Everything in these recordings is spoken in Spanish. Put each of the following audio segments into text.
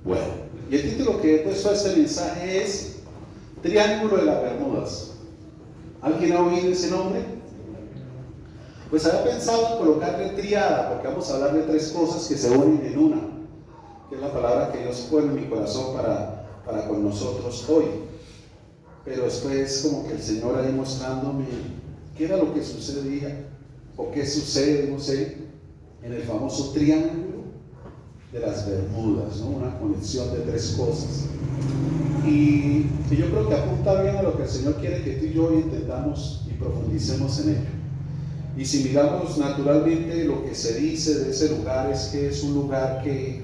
Bueno, y el título que he puesto a este mensaje es Triángulo de las Bermudas. ¿Alguien ha oído ese nombre? Pues había pensado en colocarle triada, porque vamos a hablar de tres cosas que se unen en una, que es la palabra que Dios pone en mi corazón para con nosotros hoy. Pero después como que el Señor ahí mostrándome qué era lo que sucedía, o qué sucede, no sé, en el famoso triángulo de las Bermudas, ¿no? Una conexión de tres cosas. Y yo creo que apunta bien a lo que el Señor quiere que tú y yo hoy entendamos y profundicemos en ello. Y si miramos naturalmente lo que se dice de ese lugar, es que es un lugar que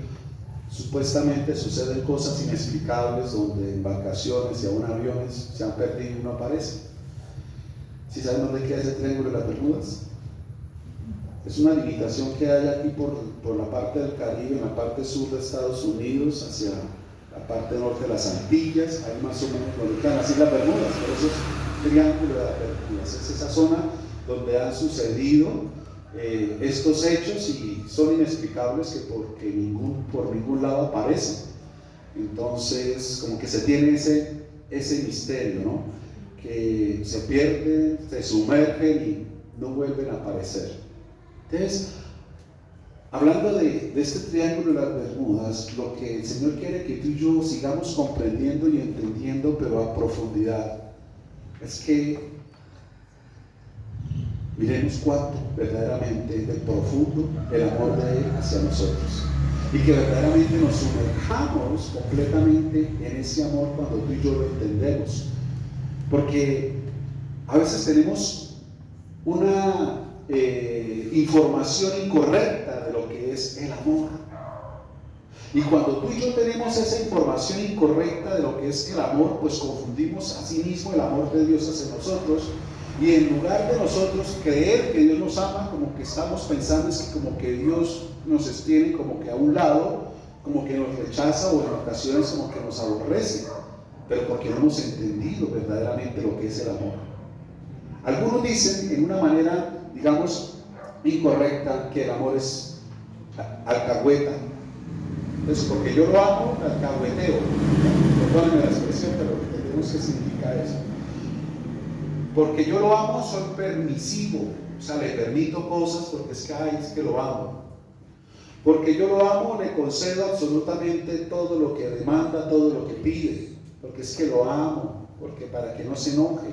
supuestamente suceden cosas inexplicables, donde embarcaciones y aún aviones se han perdido y no aparecen. ¿Sí saben dónde queda ese triángulo de las Bermudas? Es una limitación que hay aquí por la parte del Caribe, en la parte sur de Estados Unidos, hacia la parte norte de las Antillas, ahí más o menos donde están las Islas Bermudas, por eso es triángulo de las Bermudas. Es esa zona donde han sucedido estos hechos y son inexplicables, que por ningún lado aparecen. Entonces como que se tiene ese misterio, ¿no? Que se pierden, se sumergen y no vuelven a aparecer. Entonces, hablando de este triángulo de las Bermudas, lo que el Señor quiere que tú y yo sigamos comprendiendo y entendiendo, pero a profundidad, es que miremos cuánto verdaderamente es de profundo el amor de Él hacia nosotros, y que verdaderamente nos sumerjamos completamente en ese amor cuando tú y yo lo entendemos, porque a veces tenemos una información incorrecta de lo que es el amor, y cuando tú y yo tenemos esa información incorrecta de lo que es el amor, pues confundimos a sí mismo el amor de Dios hacia nosotros. Y en lugar de nosotros creer que Dios nos ama, como que estamos pensando es que como que Dios nos tiene como que a un lado, como que nos rechaza, o en ocasiones como que nos aborrece, pero porque no hemos entendido verdaderamente lo que es el amor. Algunos dicen en una manera, digamos, incorrecta, que el amor es alcahueta. Entonces, porque yo lo amo, alcahueteo. Perdónenme la expresión, pero entendemos qué significa eso. Porque yo lo amo, soy permisivo, o sea, le permito cosas porque es que lo amo. Porque yo lo amo, le concedo absolutamente todo lo que demanda, todo lo que pide, porque es que lo amo, porque para que no se enoje,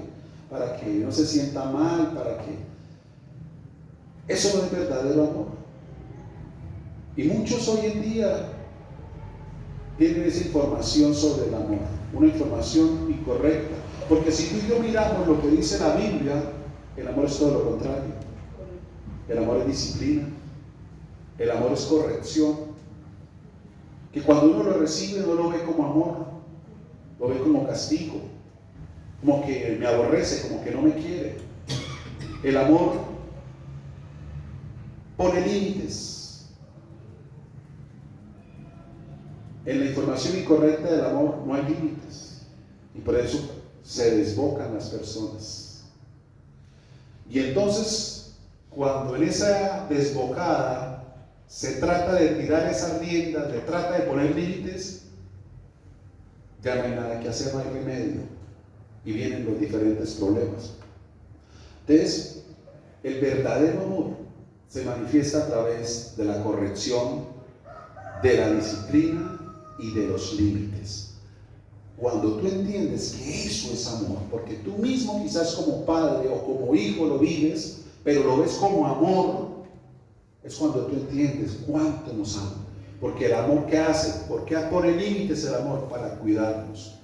para que no se sienta mal, para que... Eso no es verdadero amor. Y muchos hoy en día tienen esa información sobre el amor, una información incorrecta. Porque si tú y yo miramos lo que dice la Biblia, el amor es todo lo contrario. El amor es disciplina, el amor es corrección. Que cuando uno lo recibe no lo ve como amor, lo ve como castigo, como que me aborrece, como que no me quiere. El amor pone límites. En la información incorrecta del amor no hay límites, y por eso se desbocan las personas. Y entonces, cuando en esa desbocada se trata de tirar esas riendas, se trata de poner límites, ya no hay nada que hacer, no hay remedio, y vienen los diferentes problemas. Entonces, el verdadero amor se manifiesta a través de la corrección, de la disciplina y de los límites. Cuando tú entiendes que eso es amor, porque tú mismo quizás como padre o como hijo lo vives, pero lo ves como amor, es cuando tú entiendes cuánto nos ama. Porque el amor, ¿qué hace? ¿Por qué pone límites el amor? Para cuidarnos.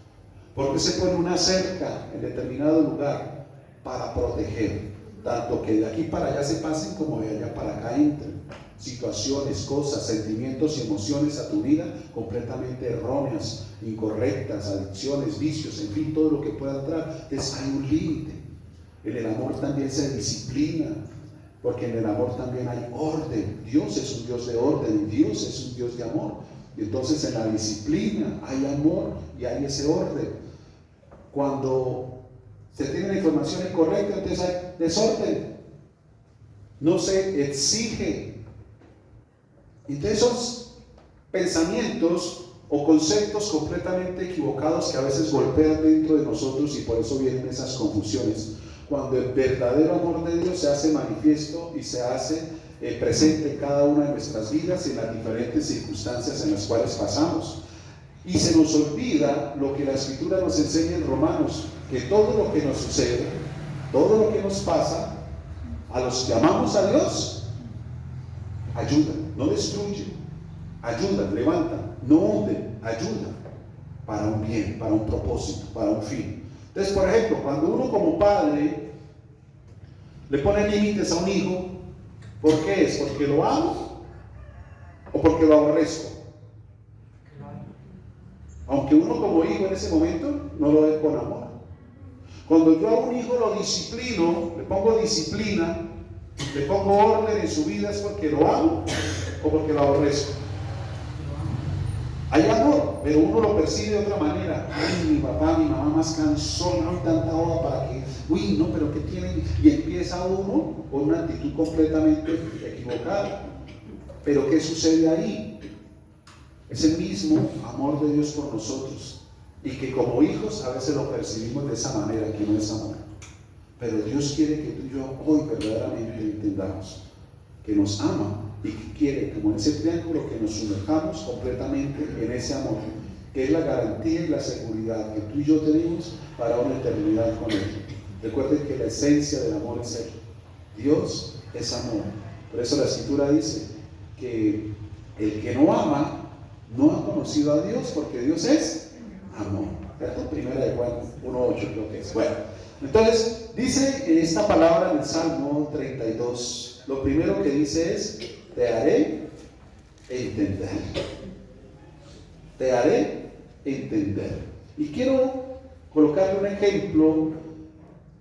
¿Por qué se pone una cerca en determinado lugar? Para proteger, tanto que de aquí para allá se pasen como de allá para acá entren situaciones, cosas, sentimientos y emociones a tu vida completamente erróneas, incorrectas, adicciones, vicios, en fin, todo lo que pueda entrar. Entonces hay un límite. En el amor también se disciplina, porque en el amor también hay orden. Dios es un Dios de orden, Dios es un Dios de amor. Y entonces en la disciplina hay amor y hay ese orden. Cuando se tiene la información incorrecta, entonces hay desorden, no se exige. Entonces esos pensamientos o conceptos completamente equivocados que a veces golpean dentro de nosotros y por eso vienen esas confusiones. Cuando el verdadero amor de Dios se hace manifiesto y se hace presente en cada una de nuestras vidas y en las diferentes circunstancias en las cuales pasamos. Y se nos olvida lo que la Escritura nos enseña en Romanos, que todo lo que nos sucede, todo lo que nos pasa, a los que amamos a Dios, ayuda, no destruye, ayuda, levanta, no hunde, ayuda para un bien, para un propósito, para un fin. Entonces, por ejemplo, cuando uno como padre le pone límites a un hijo, ¿por qué es? ¿Porque lo amo o porque lo aborrezco? Aunque uno como hijo en ese momento no lo ve con amor. Cuando yo a un hijo lo disciplino, le pongo disciplina, le pongo orden en su vida, ¿es porque lo amo o porque lo aborrezco? Hay amor, pero uno lo percibe de otra manera. Ay, mi papá, mi mamá más cansón, no hay tanta hora para que, uy, no, pero ¿qué tiene? Y empieza uno con una actitud completamente equivocada. Pero ¿qué sucede ahí? Es el mismo amor de Dios por nosotros. Y que como hijos a veces lo percibimos de esa manera, que no es amor. Pero Dios quiere que tú y yo hoy verdaderamente entendamos que nos ama y que quiere, como en ese triángulo, que nos sumerjamos completamente en ese amor, que es la garantía y la seguridad que tú y yo tenemos para una eternidad con Él. Recuerden que la esencia del amor es Él. Dios es amor. Por eso la Escritura dice que el que no ama no ha conocido a Dios, porque Dios es amor. ¿Cierto? Primera de Juan 1:8 creo que es. Bueno, entonces dice esta palabra en el Salmo 32. Lo primero que dice es: te haré entender. Te haré entender. Y quiero colocarle un ejemplo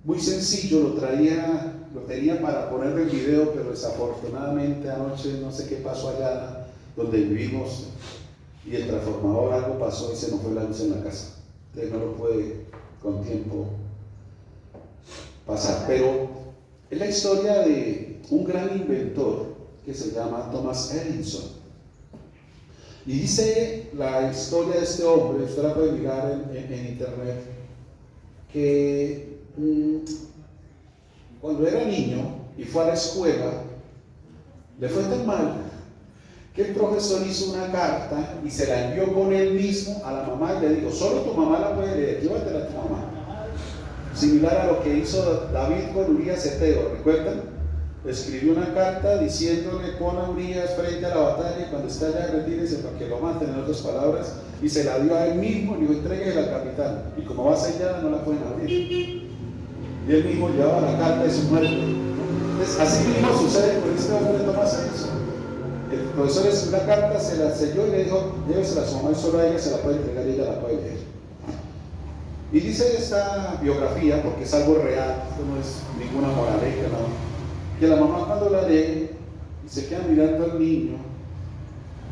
muy sencillo. Lo tenía para ponerlo en video, pero desafortunadamente anoche no sé qué pasó allá donde vivimos y el transformador, algo pasó y se nos fue la luz en la casa. Entonces no lo puede con tiempo pasar. Pero es la historia de un gran inventor que se llama Thomas Edison. Y dice la historia de este hombre, usted la puede mirar en internet, que cuando era niño y fue a la escuela, le fue tan mal que el profesor hizo una carta y se la envió con él mismo a la mamá y le dijo: solo tu mamá la puede leer, llévatela a tu mamá. Similar a lo que hizo David con Urías Eteo, ¿recuerdan? Escribió una carta diciéndole: pon a Urías frente a la batalla y cuando esté allá retírese para que lo maten, en otras palabras, y se la dio a él mismo y le dijo: entréguela al capitán, y como va sellada no la pueden abrir. Y él mismo llevaba la carta de su muerte. Entonces, así mismo sucede con este hombre Thomas Edison. El profesor escribió una carta, se la selló y le dijo: llévesela a su mamá y solo a ella se la puede entregar y ella la puede leer. Y dice esta biografía, porque es algo real, esto no es ninguna moraleja, ¿no?, que la mamá cuando la lee y se queda mirando al niño,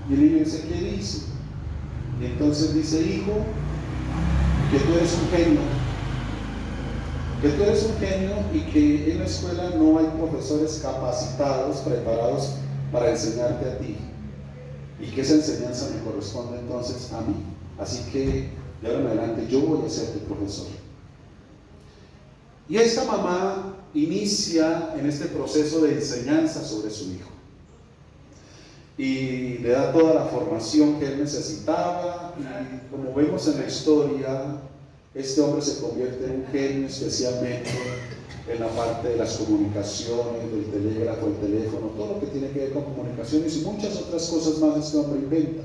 y el niño dice: ¿qué dice? Y entonces dice: hijo, que tú eres un genio, que tú eres un genio y que en la escuela no hay profesores capacitados, preparados para enseñarte a ti, y que esa enseñanza me corresponde entonces a mí, así que de ahora en adelante yo voy a ser tu profesor. Y esta mamá inicia en este proceso de enseñanza sobre su hijo y le da toda la formación que él necesitaba, y como vemos en la historia, este hombre se convierte en un genio, especialmente en la parte de las comunicaciones, del telégrafo, el teléfono, todo lo que tiene que ver con comunicaciones y muchas otras cosas más este hombre inventa.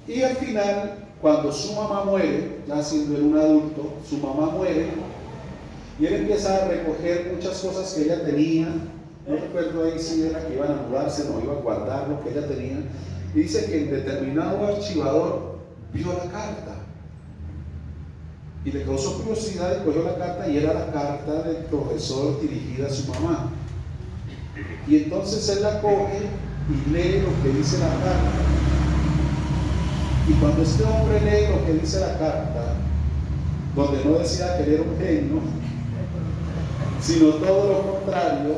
Y al final, cuando su mamá muere, ya siendo él un adulto, su mamá muere y él empieza a recoger muchas cosas que ella tenía. No recuerdo ahí si era que iban a mudarse, no iba a guardar lo que ella tenía, y dice que en determinado archivador vio la carta y le causó curiosidad y cogió la carta, y era la carta del profesor dirigida a su mamá. Y entonces él la coge y lee lo que dice la carta. Y cuando este hombre lee lo que dice la carta, donde no decía que él era un genio, sino todo lo contrario,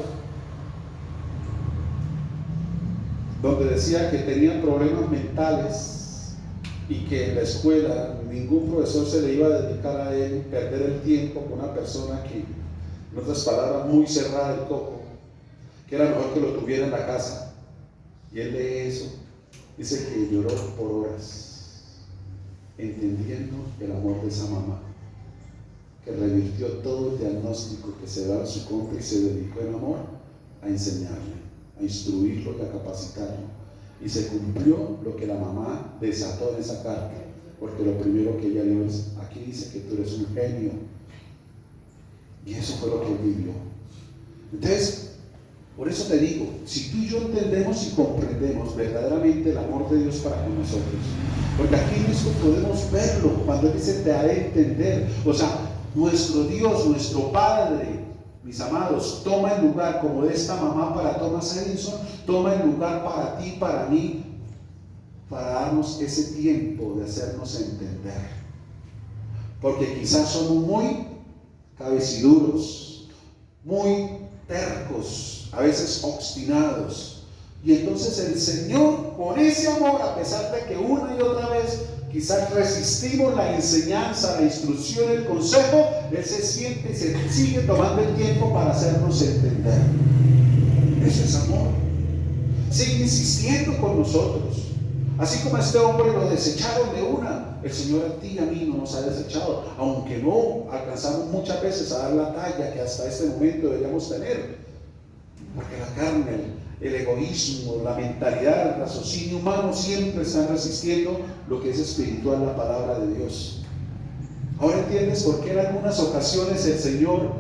donde decía que tenía problemas mentales, y que en la escuela ningún profesor se le iba a dedicar a él, perder el tiempo con una persona que, en otras palabras, muy cerrada del coco, que era mejor que lo tuviera en la casa. Y él lee eso, dice que lloró por horas, entendiendo el amor de esa mamá, que revirtió todo el diagnóstico que se daba en su contra y se dedicó en amor a enseñarle, a instruirlo y a capacitarlo. Y se cumplió lo que la mamá desató en esa carta, porque lo primero que ella dio es: aquí dice que tú eres un genio. Y eso fue lo que él vivió. Entonces, por eso te digo, si tú y yo entendemos y comprendemos verdaderamente el amor de Dios para con nosotros, porque aquí en esto podemos verlo, cuando Él dice te haré entender, o sea, nuestro Dios, nuestro Padre, mis amados, toma el lugar como de esta mamá para Thomas Edison, toma el lugar para ti, para mí, para darnos ese tiempo de hacernos entender, porque quizás somos muy cabeciduros, muy tercos, a veces obstinados, y entonces el Señor, con ese amor, a pesar de que una y otra vez quizás resistimos la enseñanza, la instrucción, el consejo, Él se siente y se sigue tomando el tiempo para hacernos entender. Eso es amor. Sigue insistiendo con nosotros. Así como a este hombre lo desecharon de una, el Señor a ti y a mí no nos ha desechado, aunque no alcanzamos muchas veces a dar la talla que hasta este momento deberíamos tener. Porque la carne, el egoísmo, la mentalidad, el raciocinio humano siempre están resistiendo lo que es espiritual, la palabra de Dios. Ahora entiendes por qué en algunas ocasiones el Señor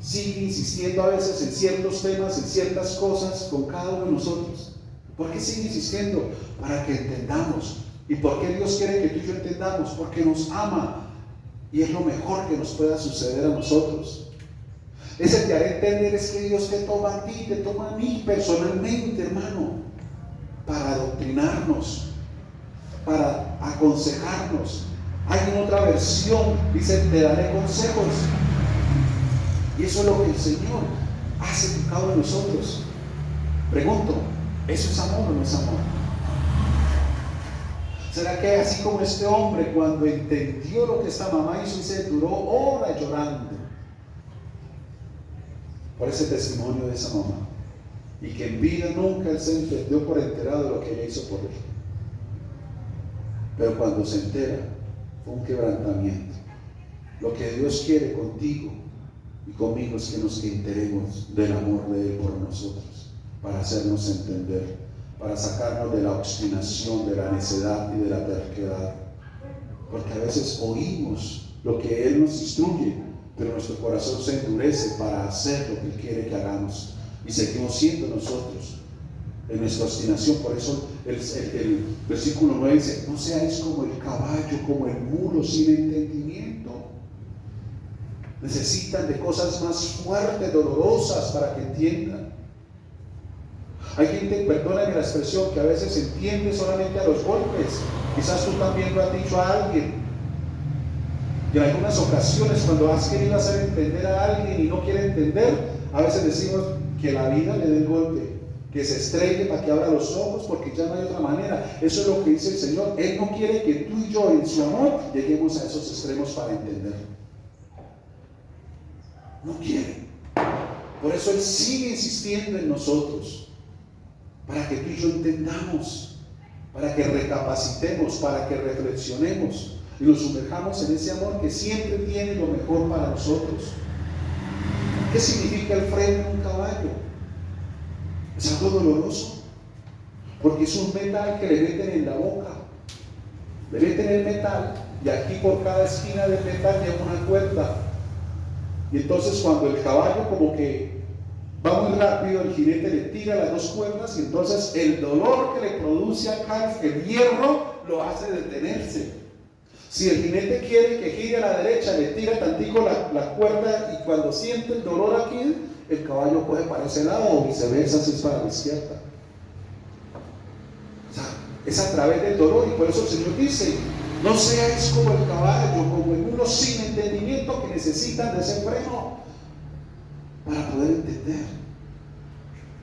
sigue insistiendo a veces en ciertos temas, en ciertas cosas con cada uno de nosotros. ¿Por qué sigue insistiendo? Para que entendamos. ¿Y por qué Dios quiere que tú y yo entendamos? Porque nos ama y es lo mejor que nos pueda suceder a nosotros. Ese te haré entender es que Dios te toma a ti, te toma a mí personalmente, hermano, para adoctrinarnos, para aconsejarnos. Hay en otra versión, dice, te daré consejos. Y eso es lo que el Señor hace con cada uno de nosotros. Pregunto, ¿eso es amor o no es amor? ¿Será que así como este hombre, cuando entendió lo que esta mamá hizo, se duró horas llorando por ese testimonio de esa mamá, y que en vida nunca él se entendió por enterado de lo que ella hizo por él? Pero cuando se entera, fue un quebrantamiento. Lo que Dios quiere contigo y conmigo es que nos enteremos del amor de Él por nosotros, para hacernos entender, para sacarnos de la obstinación, de la necedad y de la terquedad. Porque a veces oímos lo que Él nos instruye, pero nuestro corazón se endurece para hacer lo que Él quiere que hagamos, y seguimos siendo nosotros en nuestra obstinación. Por eso el versículo 9 dice: no seáis como el caballo, como el mulo sin entendimiento. Necesitan de cosas más fuertes, dolorosas, para que entiendan. Hay gente, perdóname la expresión, que a veces entiende solamente a los golpes. Quizás tú también lo has dicho a alguien. Y en algunas ocasiones, cuando has querido hacer entender a alguien y no quiere entender, a veces decimos que la vida le dé el golpe, que se estrelle para que abra los ojos, porque ya no hay otra manera. Eso es lo que dice el Señor. Él no quiere que tú y yo, en su amor, lleguemos a esos extremos para entender. No quiere. Por eso Él sigue insistiendo en nosotros, para que tú y yo entendamos, para que recapacitemos, para que reflexionemos y nos sumerjamos en ese amor que siempre tiene lo mejor para nosotros. ¿Qué significa el freno de un caballo? Es algo doloroso, porque es un metal que le meten en la boca. Le meten el metal, y aquí por cada esquina del metal lleva una cuerda. Y entonces cuando el caballo como que va muy rápido, el jinete le tira las dos cuerdas, y entonces el dolor que le produce acá el hierro lo hace detenerse. Si el jinete quiere que gire a la derecha, le tira tantico la cuerda, y cuando siente el dolor aquí, el caballo coge para ese lado, o viceversa si es para la izquierda. O sea, es a través del dolor. Y por eso el Señor dice: no seáis como el caballo, como el mulo sin entendimiento, que necesitan de ese freno para poder entender.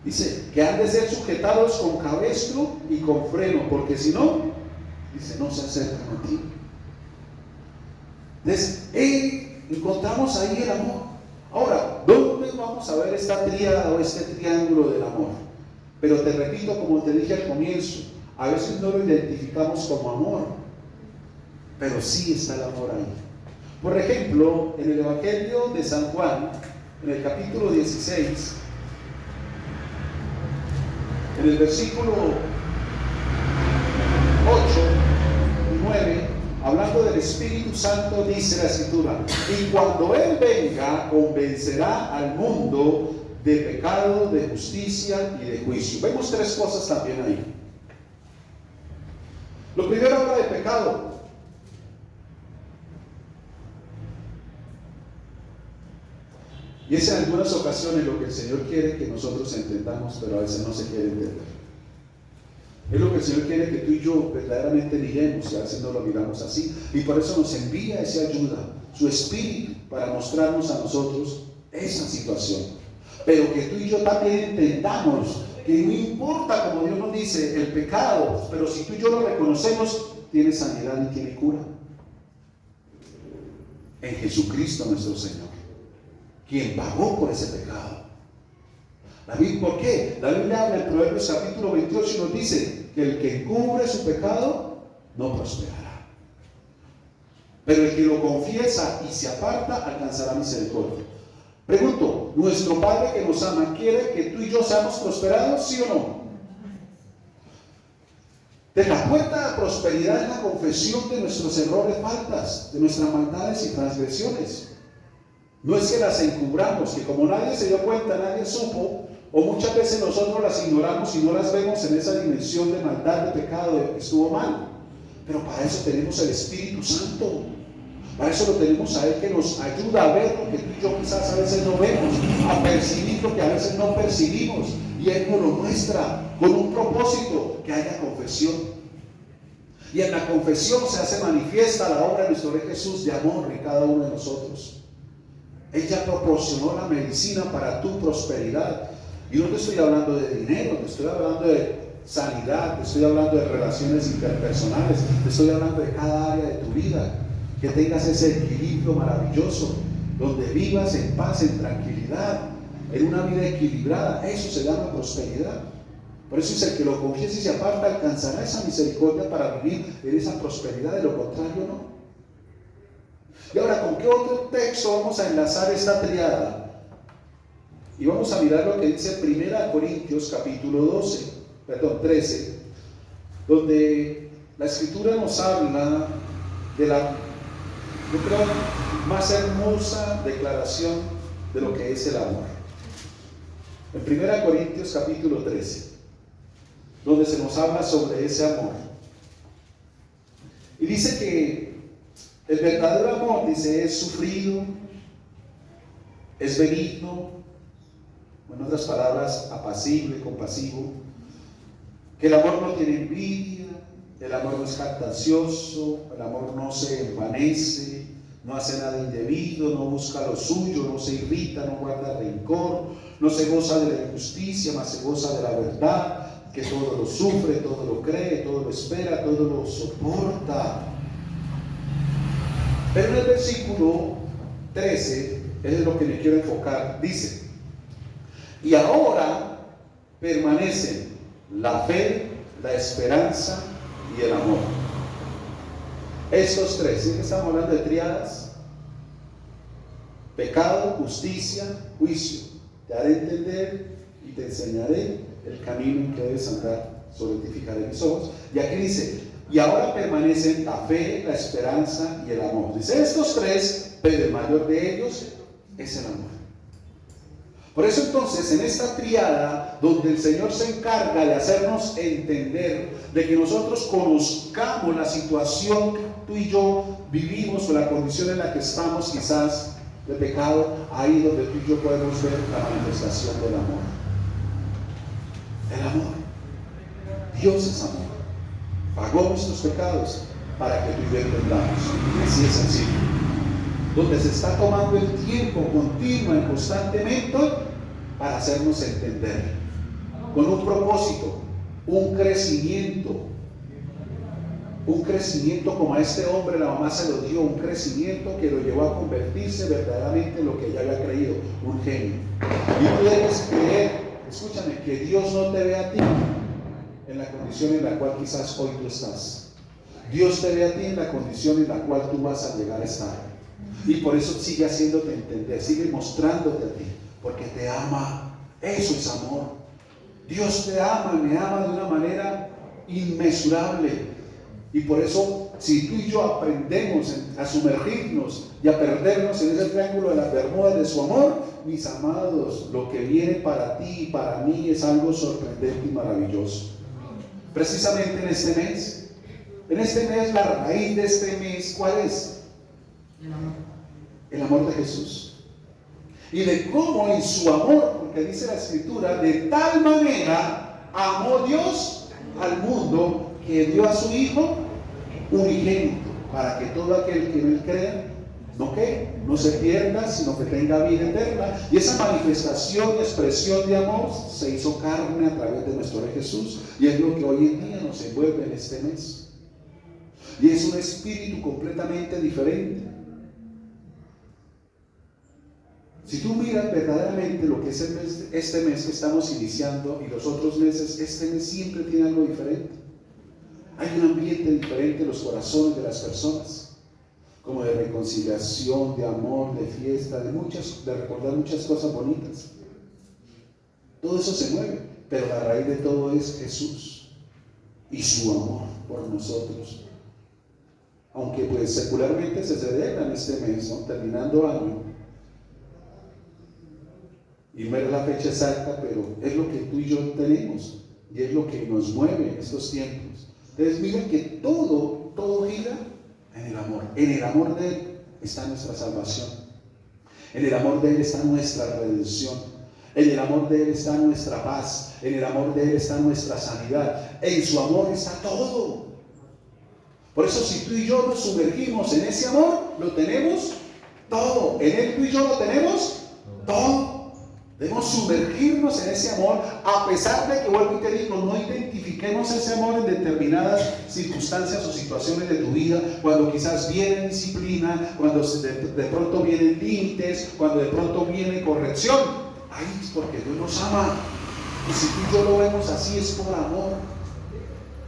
Dice que han de ser sujetados con cabestro y con freno, porque si no, dice, no se acercan a ti. Entonces, encontramos ahí el amor. Ahora, ¿dónde vamos a ver esta tríada o este triángulo del amor? Pero te repito, como te dije al comienzo, a veces no lo identificamos como amor, pero sí está el amor ahí. Por ejemplo, en el Evangelio de San Juan, en el capítulo 16, en el versículo 8 y 9, hablando del Espíritu Santo, dice la Escritura: y cuando Él venga, convencerá al mundo de pecado, de justicia y de juicio. Vemos tres cosas también ahí. Lo primero habla de pecado. Y es en algunas ocasiones lo que el Señor quiere que nosotros entendamos, pero a veces no se quiere entender. Es lo que el Señor quiere que tú y yo verdaderamente miremos, y a veces no lo miramos así. Y por eso nos envía esa ayuda, su Espíritu, para mostrarnos a nosotros esa situación. Pero que tú y yo también entendamos que no importa, como Dios nos dice, el pecado, pero si tú y yo lo reconocemos, tiene sanidad y tiene cura. En Jesucristo nuestro Señor, quien pagó por ese pecado. ¿Por qué? La Biblia habla en Proverbios capítulo 28 y nos dice que el que encubre su pecado no prosperará, pero el que lo confiesa y se aparta alcanzará misericordia. Pregunto, ¿nuestro Padre que nos ama quiere que tú y yo seamos prosperados, sí o no? De la puerta a la prosperidad es la confesión de nuestros errores, faltas, de nuestras maldades y transgresiones. No es que las encubramos, que como nadie se dio cuenta, nadie supo, o muchas veces nosotros las ignoramos y no las vemos en esa dimensión de maldad, de pecado, de que estuvo mal. Pero para eso tenemos el Espíritu Santo. Para eso lo tenemos a Él, que nos ayuda a ver lo que tú y yo quizás a veces no vemos, a percibir lo que a veces no percibimos, y Él nos lo muestra con un propósito: que haya confesión. Y en la confesión se hace manifiesta la obra de nuestro Rey Jesús de amor en cada uno de nosotros. Ella proporcionó la medicina para tu prosperidad. Y no te estoy hablando de dinero, te estoy hablando de sanidad, te estoy hablando de relaciones interpersonales, te estoy hablando de cada área de tu vida. Que tengas ese equilibrio maravilloso, donde vivas en paz, en tranquilidad, en una vida equilibrada. Eso se llama prosperidad. Por eso dice: el que lo confiese y se aparta alcanzará esa misericordia para vivir en esa prosperidad, de lo contrario no. Y ahora, ¿con qué otro texto vamos a enlazar esta triada? Y vamos a mirar lo que dice 1 Corintios capítulo 13, donde la Escritura nos habla de la, yo creo, más hermosa declaración de lo que es el amor. En 1 Corintios capítulo 13, donde se nos habla sobre ese amor. Y dice que el verdadero amor, dice, es sufrido, es benigno, en otras palabras, apacible, compasivo. Que el amor no tiene envidia, el amor no es jactancioso, el amor no se envanece, no hace nada indebido, no busca lo suyo, no se irrita, no guarda rencor, no se goza de la injusticia, mas se goza de la verdad, que todo lo sufre, todo lo cree, todo lo espera, todo lo soporta. Pero en el versículo 13, es lo que me quiero enfocar, dice: y ahora permanecen la fe, la esperanza y el amor. Estos tres, ¿sí que estamos hablando de triadas? Pecado, justicia, juicio. Te haré entender y te enseñaré el camino en que debes andar, solidificaré mis ojos. Y aquí dice: y ahora permanecen la fe, la esperanza y el amor. Dice estos tres, pero el mayor de ellos es el amor. Por eso entonces, en esta triada, donde el Señor se encarga de hacernos entender, de que nosotros conozcamos la situación que tú y yo vivimos, o la condición en la que estamos quizás de pecado, ahí donde tú y yo podemos ver la manifestación del amor. El amor. Dios es amor. Pagó nuestros pecados para que tú y yo entendamos. Así es sencillo. Donde se está tomando el tiempo continuo y constantemente para hacernos entender, con un propósito, un crecimiento. un crecimiento como a este hombre la mamá se lo dio, un crecimiento que lo llevó a convertirse verdaderamente en lo que ella había creído, un genio. Y tú debes creer, escúchame, que Dios no te ve a ti en la condición en la cual quizás hoy tú estás. Dios te ve a ti en la condición en la cual tú vas a llegar a estar. Y por eso sigue haciéndote entender, sigue mostrándote a ti, porque te ama. Eso es amor. Dios te ama, me ama de una manera inmesurable. Y por eso, si tú y yo aprendemos a sumergirnos y a perdernos en ese triángulo de las Bermudas de su amor, mis amados, lo que viene para ti y para mí es algo sorprendente y maravilloso. Precisamente en este mes, la raíz de este mes, ¿cuál es? El amor de Jesús. Y de cómo en su amor, porque dice la Escritura, de tal manera amó Dios al mundo que dio a su Hijo unigénito, para que todo aquel que en él crea no se pierda, sino que tenga vida eterna. Y esa manifestación y expresión de amor se hizo carne a través de nuestro Rey Jesús, y es lo que hoy en día nos envuelve en este mes. Y es un espíritu completamente diferente. Si tú miras verdaderamente lo que es este mes que estamos iniciando y los otros meses, este mes siempre tiene algo diferente. Hay un ambiente diferente en los corazones de las personas, como de reconciliación, de amor, de fiesta, de recordar muchas cosas bonitas. Todo eso se mueve, pero la raíz de todo es Jesús y su amor por nosotros. Aunque pues secularmente se celebra en este mes, ¿no? Terminando año, y no es la fecha exacta, pero es lo que tú y yo tenemos y es lo que nos mueve en estos tiempos. Entonces miren que todo gira en el amor. En el amor de Él está nuestra salvación. En el amor de Él está nuestra redención. En el amor de Él está nuestra paz. En el amor de Él está nuestra sanidad. En su amor está todo. Por eso si tú y yo nos sumergimos en ese amor, lo tenemos todo. En Él tú y yo lo tenemos todo. Debemos sumergirnos en ese amor, a pesar de que, vuelvo y te digo, no identifiquemos ese amor en determinadas circunstancias o situaciones de tu vida, cuando quizás viene disciplina, cuando de pronto vienen límites, cuando de pronto viene corrección. Ay, es porque Dios nos ama. Y si tú y yo lo vemos así, es por amor.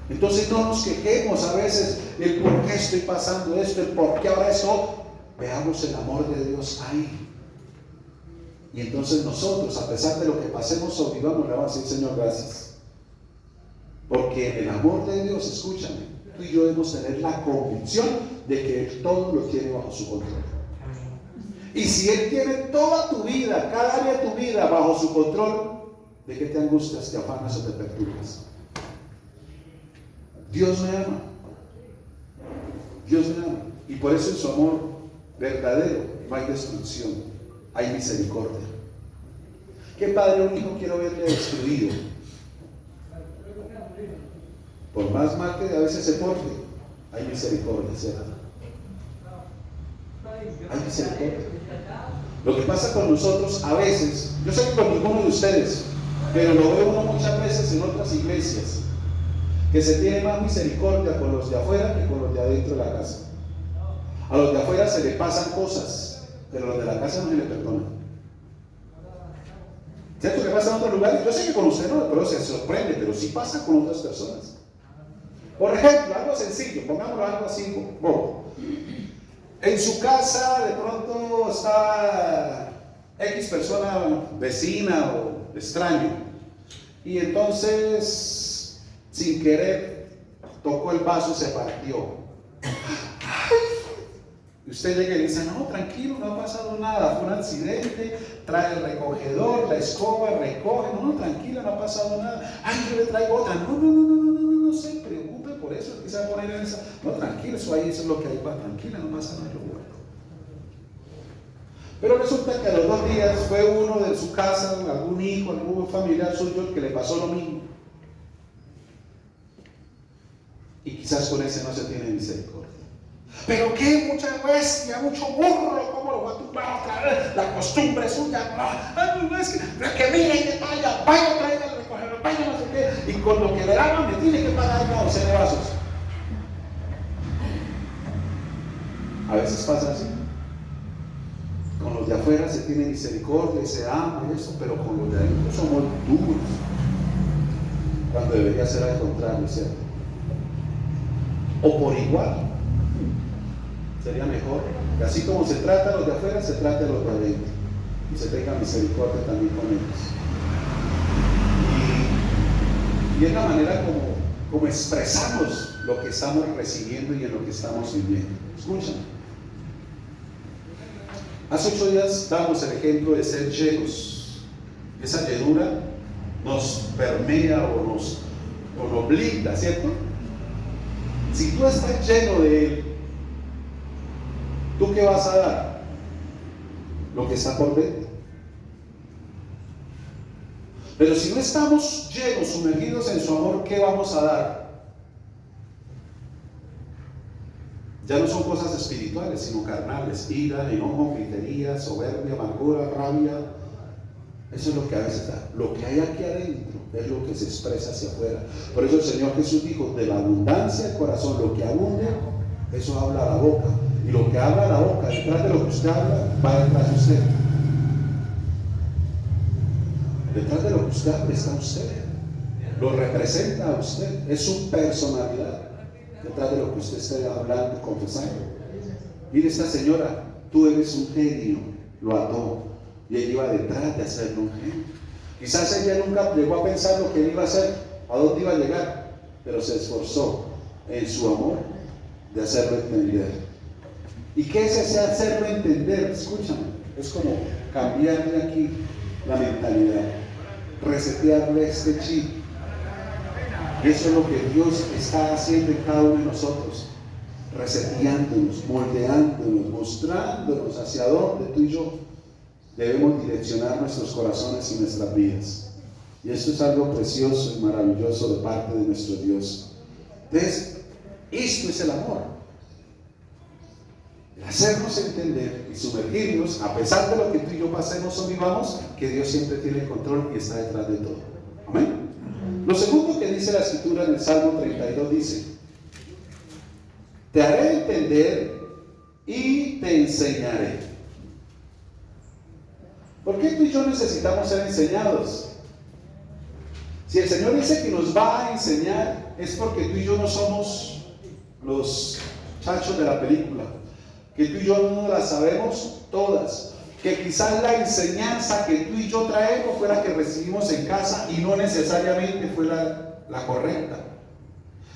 Entonces no nos quejemos a veces el por qué estoy pasando esto, el por qué ahora esto. Veamos el amor de Dios ahí. Y entonces nosotros, a pesar de lo que pasemos o vivamos, le vamos a decir: Señor, gracias. Porque en el amor de Dios, escúchame, tú y yo debemos tener la convicción de que Él todo lo tiene bajo su control. Y si Él tiene toda tu vida, cada área de tu vida bajo su control, ¿de qué te angustias, te afanas o te perturbas? Dios me ama. Dios me ama. Y por eso en su amor verdadero no hay destrucción. Hay misericordia. ¿Qué padre o un hijo quiero verle destruido? Por más mal que a veces se porte, hay misericordia, ¿cierto? Hay misericordia. Lo que pasa con nosotros a veces, yo sé que con ninguno de ustedes, pero lo veo uno muchas veces en otras iglesias, que se tiene más misericordia con los de afuera que con los de adentro de la casa. A los de afuera se le pasan cosas, pero los de la casa no se le perdonan. ¿Cierto que pasa en otros lugares? Yo sé que con usted no, pero se sorprende, pero sí pasa con otras personas. Por ejemplo, algo sencillo, pongámoslo algo así, bobo. En su casa de pronto está X persona vecina o extraño, y entonces sin querer tocó el vaso y se partió. Y usted llega y le dice: no, tranquilo, no ha pasado nada, fue un accidente, trae el recogedor, la escoba, recoge, no, tranquila, no ha pasado nada. Ay, yo le traigo otra. No se preocupe por eso, que se va a poner en esa. No, tranquilo, eso ahí, eso es lo que hay, va, tranquila, no pasa nada, yo guardo. Pero resulta que a los 2 días fue uno de su casa, algún hijo, algún familiar suyo, que le pasó lo mismo. Y quizás con ese no se tiene misericordia. Pero qué mucha bestia, mucho burro, ¿cómo lo va a tumbar otra vez? La costumbre suya, no, es que miren que vaya a traer el recogedor, vaya no sé qué, y con lo que le daban me tiene que pagar 11 vasos. A veces pasa así. Con los de afuera se tiene misericordia y se ama y eso, pero con los de adentro somos duros. Cuando debería ser al contrario, ¿cierto? O por igual. Sería mejor que así como se trata a los de afuera, se trate a los de adentro. Y se tenga misericordia también con ellos. Y es la manera como expresamos lo que estamos recibiendo y en lo que estamos viviendo. Escuchen. Hace 8 días damos el ejemplo de ser llenos. Esa llenura nos permea o nos blinda, ¿cierto? Si tú estás lleno de Él, ¿tú qué vas a dar? Lo que está por dentro. Pero si no estamos llenos, sumergidos en su amor, ¿qué vamos a dar? Ya no son cosas espirituales, sino carnales: ira, enojo, gritería, soberbia, amargura, rabia. Eso es lo que a veces da. Lo que hay aquí adentro es lo que se expresa hacia afuera. Por eso el Señor Jesús dijo: de la abundancia del corazón, lo que abunde, eso habla la boca. Y lo que habla la boca, detrás de lo que usted habla, va detrás de usted. Detrás de lo que usted habla está usted. Lo representa a usted. Es su personalidad. Detrás de lo que usted esté hablando, confesando. Mire, esta señora: tú eres un genio. Lo ató. Y ella iba detrás de hacerlo un genio. Quizás ella nunca llegó a pensar lo que él iba a hacer, a dónde iba a llegar, pero se esforzó en su amor de hacerlo entender. ¿Y qué es ese hacerlo entender? Escúchame, es como cambiarle aquí la mentalidad, resetearle este chip. Y eso es lo que Dios está haciendo en cada uno de nosotros, reseteándonos, moldeándonos, mostrándonos hacia dónde tú y yo debemos direccionar nuestros corazones y nuestras vidas. Y esto es algo precioso y maravilloso de parte de nuestro Dios. Entonces, esto es el amor. El hacernos entender y sumergirnos, a pesar de lo que tú y yo pasemos o vivamos, que Dios siempre tiene el control y está detrás de todo. Amén. Lo segundo que dice la Escritura en el Salmo 32 dice: te haré entender y te enseñaré. ¿Por qué tú y yo necesitamos ser enseñados? Si el Señor dice que nos va a enseñar, es porque tú y yo no somos los chachos de la película, que tú y yo no las sabemos todas, que quizás la enseñanza que tú y yo traemos fue la que recibimos en casa y no necesariamente fue la correcta.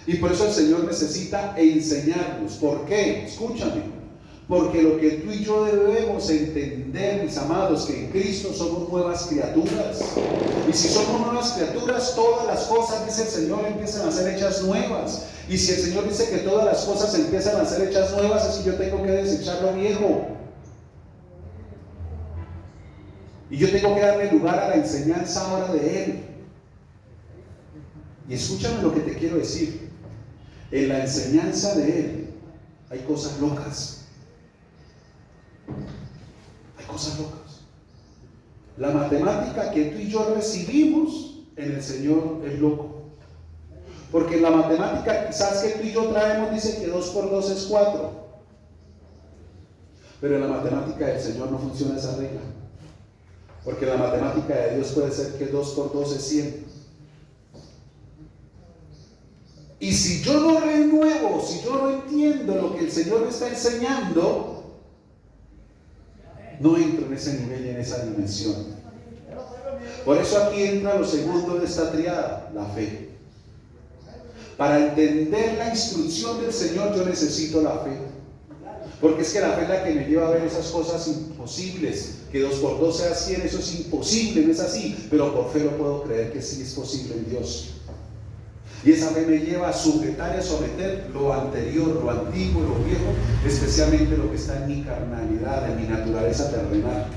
Y por eso el Señor necesita enseñarnos. ¿Por qué? Escúchame. Porque lo que tú y yo debemos entender, mis amados, que en Cristo somos nuevas criaturas. Y si somos nuevas criaturas, todas las cosas, dice el Señor, empiezan a ser hechas nuevas. Y si el Señor dice que todas las cosas empiezan a ser hechas nuevas, es que yo tengo que desechar lo viejo. Y yo tengo que darle lugar a la enseñanza ahora de Él. Y escúchame lo que te quiero decir. En la enseñanza de Él hay cosas locas. Hay cosas locas. La matemática que tú y yo recibimos en el Señor es loco. Porque en la matemática quizás que tú y yo traemos dice que 2 por 2 es 4. Pero en la matemática del Señor no funciona esa regla. Porque en la matemática de Dios puede ser que 2 por 2 es 100. Y si yo no renuevo, si yo no entiendo lo que el Señor me está enseñando, no entro en ese nivel y en esa dimensión. Por eso aquí entra lo segundo de esta triada, la fe. Para entender la instrucción del Señor yo necesito la fe. Porque es que la fe es la que me lleva a ver esas cosas imposibles. Que 2 por 2 sea 100, eso es imposible, no es así. Pero por fe lo puedo creer que sí es posible en Dios. Y esa fe me lleva a sujetar y a someter lo anterior, lo antiguo, lo viejo, especialmente lo que está en mi carnalidad, en mi naturaleza terrenal.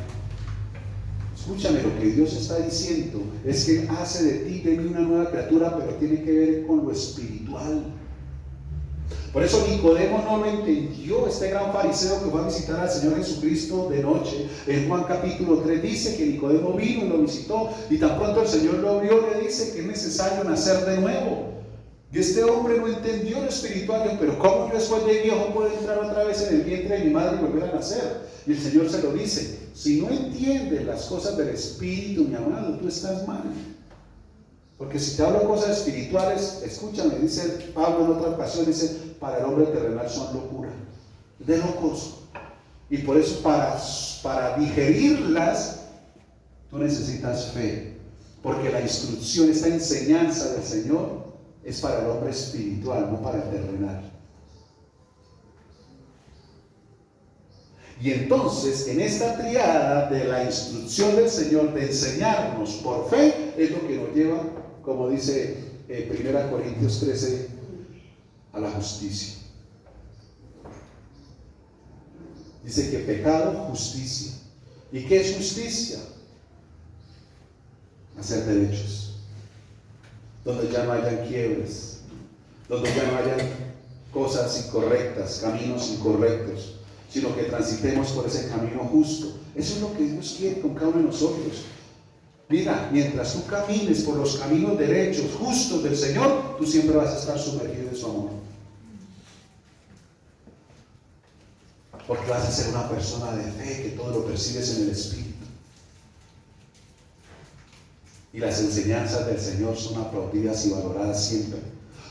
Escúchame, lo que Dios está diciendo es que Él hace de ti, de mí, una nueva criatura, pero tiene que ver con lo espiritual. Por eso Nicodemo no lo entendió, este gran fariseo que fue a visitar al Señor Jesucristo de noche. En Juan capítulo 3 dice que Nicodemo vino y lo visitó, y tan pronto el Señor lo vio, le dice que es necesario nacer de nuevo. Y este hombre no entendió lo espiritual, pero ¿cómo yo después de viejo puedo entrar otra vez en el vientre de mi madre y volver a nacer? Y el Señor se lo dice: si no entiendes las cosas del espíritu, mi amado, tú estás mal. Porque si te hablo cosas espirituales, escúchame, dice Pablo en otra ocasión, dice, para el hombre terrenal son locura, de locos. Y por eso para digerirlas, tú necesitas fe. Porque la instrucción, esta enseñanza del Señor, es para el hombre espiritual, no para el terrenal. Y entonces, en esta triada de la instrucción del Señor, de enseñarnos por fe, es lo que nos lleva, como dice 1 Corintios 13, a la justicia. Dice que pecado, justicia. ¿Y qué es justicia? Hacer derechos, donde ya no hayan quiebres, donde ya no hayan cosas incorrectas, caminos incorrectos, sino que transitemos por ese camino justo. Eso es lo que Dios quiere con cada uno de nosotros. Mira, mientras tú camines por los caminos derechos, justos del Señor, tú siempre vas a estar sumergido en su amor. Porque vas a ser una persona de fe, que todo lo percibes en el Espíritu. Y las enseñanzas del Señor son aplaudidas y valoradas siempre.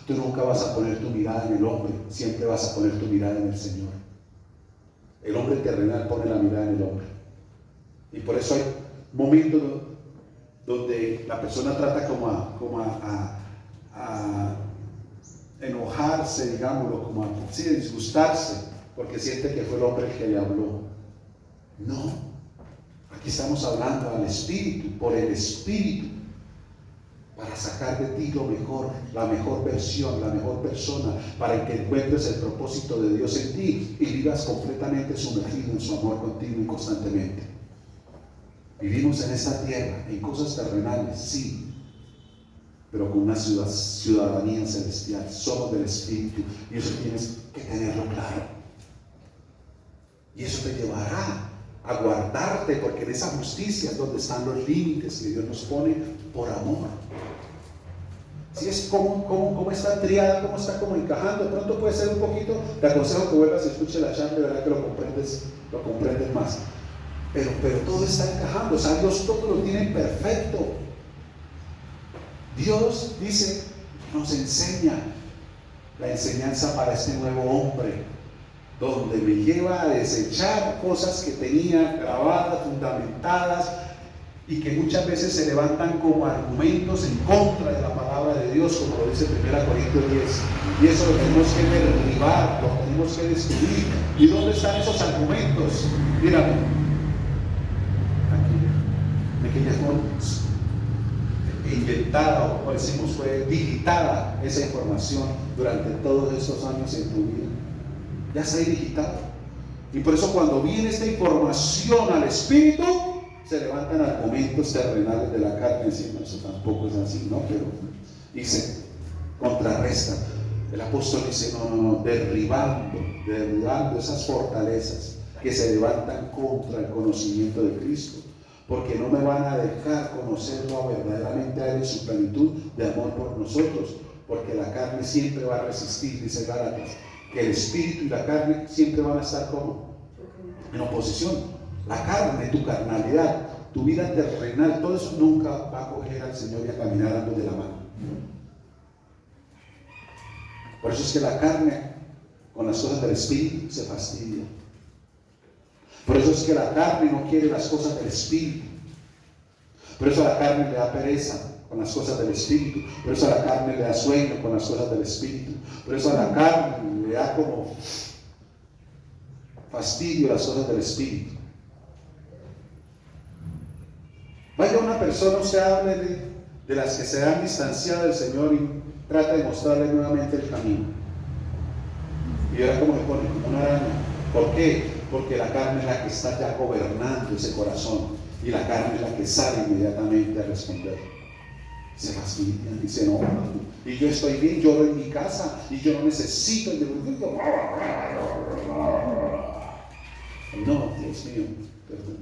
Tú nunca vas a poner tu mirada en el hombre, siempre vas a poner tu mirada en el Señor. El hombre terrenal pone la mirada en el hombre. Y por eso hay momentos donde la persona trata como a enojarse, digámoslo, como a disgustarse, porque siente que fue el hombre el que le habló. No, aquí estamos hablando al Espíritu, por el Espíritu, para sacar de ti lo mejor, la mejor versión, la mejor persona, para que encuentres el propósito de Dios en ti y vivas completamente sumergido en su amor contigo y constantemente. Vivimos en esta tierra, en cosas terrenales, sí, pero con una ciudadanía celestial. Somos del Espíritu y eso tienes que tenerlo claro. Y eso te llevará a guardarte, porque en esa justicia es donde están los límites que Dios nos pone por amor. Si es como está triada, cómo está como encajando, de pronto puede ser un poquito, te aconsejo que vuelvas y escuches la charla, de verdad que lo comprendes más. Pero todo está encajando, o sea, Dios todo lo tiene perfecto. Dios dice, nos enseña la enseñanza para este nuevo hombre, donde me lleva a desechar cosas que tenía grabadas, fundamentadas, y que muchas veces se levantan como argumentos en contra de la palabra de Dios, como lo dice 1 Corintios 10. Y eso lo tenemos que derribar, lo tenemos que destruir. ¿Y dónde están esos argumentos? Mírame, aquí, que ya fue inventada, o como decimos, fue digitada esa información durante todos estos años en tu vida. Ya se ha digitado. Y por eso cuando viene esta información al Espíritu, se levantan argumentos terrenales de la carne, diciendo, eso tampoco es así, ¿no? Pero, y se contrarrestan. El apóstol dice, no, derribando esas fortalezas que se levantan contra el conocimiento de Cristo, porque no me van a dejar conocerlo verdaderamente a Él en su plenitud de amor por nosotros, porque la carne siempre va a resistir, dice Gálatas, que el espíritu y la carne siempre van a estar como en oposición. La carne, tu carnalidad, tu vida terrenal, todo eso nunca va a coger al Señor y a caminar ambos de la mano. Por eso es que la carne, con las cosas del espíritu, se fastidia. Por eso es que la carne no quiere las cosas del espíritu. Por eso a la carne le da pereza con las cosas del espíritu. Por eso a la carne le da sueño con las cosas del espíritu. Por eso a la carne le da como fastidio las cosas del espíritu. Vaya una persona, usted hable de las que se han distanciado del Señor y trata de mostrarle nuevamente el camino. Y verá cómo le pone como una araña. ¿Por qué? Porque la carne es la que está ya gobernando ese corazón y la carne es la que sale inmediatamente a responder. Se fastidian, dice no, y yo estoy bien, yo en mi casa y yo no necesito el no, Dios mío,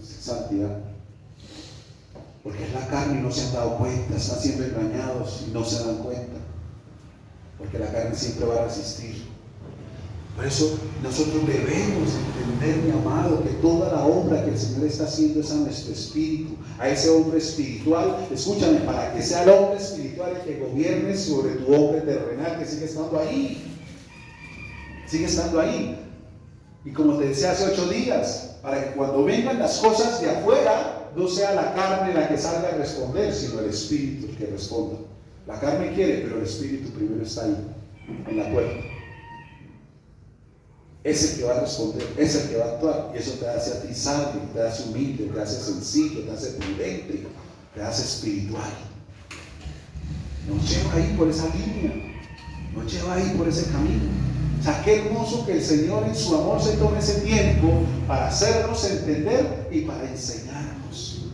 santidad. Porque es la carne y no se han dado cuenta, están siendo engañados y no se dan cuenta. porque la carne siempre va a resistir. Por eso nosotros debemos entender, mi amado, que toda la obra que el Señor está haciendo es a nuestro espíritu, a ese hombre espiritual. Escúchame, para que sea el hombre espiritual el que gobierne sobre tu hombre terrenal, que sigue estando ahí. Sigue estando ahí. Y como te decía hace 8 días, para que cuando vengan las cosas de afuera, no sea la carne la que salga a responder, sino el espíritu el que responda. La carne quiere, pero el espíritu primero está ahí, en la puerta. Es el que va a responder, es el que va a actuar, y eso te hace a ti sabio, te hace humilde, te hace sencillo, te hace prudente, te hace espiritual. Nos lleva ahí por esa línea, nos lleva ahí por ese camino. O sea, qué hermoso que el Señor en su amor se tome ese tiempo para hacernos entender y para enseñarnos.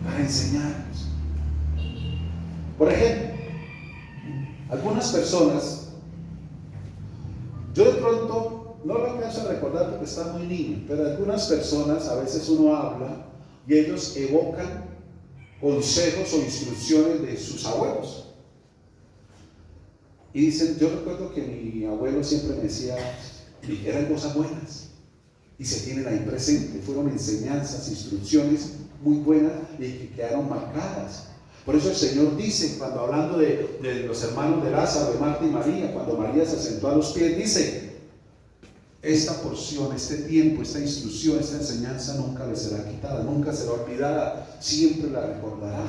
Para enseñarnos. Por ejemplo, algunas personas, yo de pronto no lo alcanzo a recordar porque está muy niño, pero algunas personas a veces uno habla y ellos evocan consejos o instrucciones de sus abuelos. Y dicen, yo recuerdo que mi abuelo siempre me decía, eran cosas buenas y se tienen ahí presente, fueron enseñanzas, instrucciones muy buenas y que quedaron marcadas. Por eso el Señor dice, cuando hablando de los hermanos de Lázaro, de Marta y María, cuando María se sentó a los pies, dice, esta porción, este tiempo, esta instrucción, esta enseñanza nunca le será quitada, nunca será olvidada, siempre la recordará,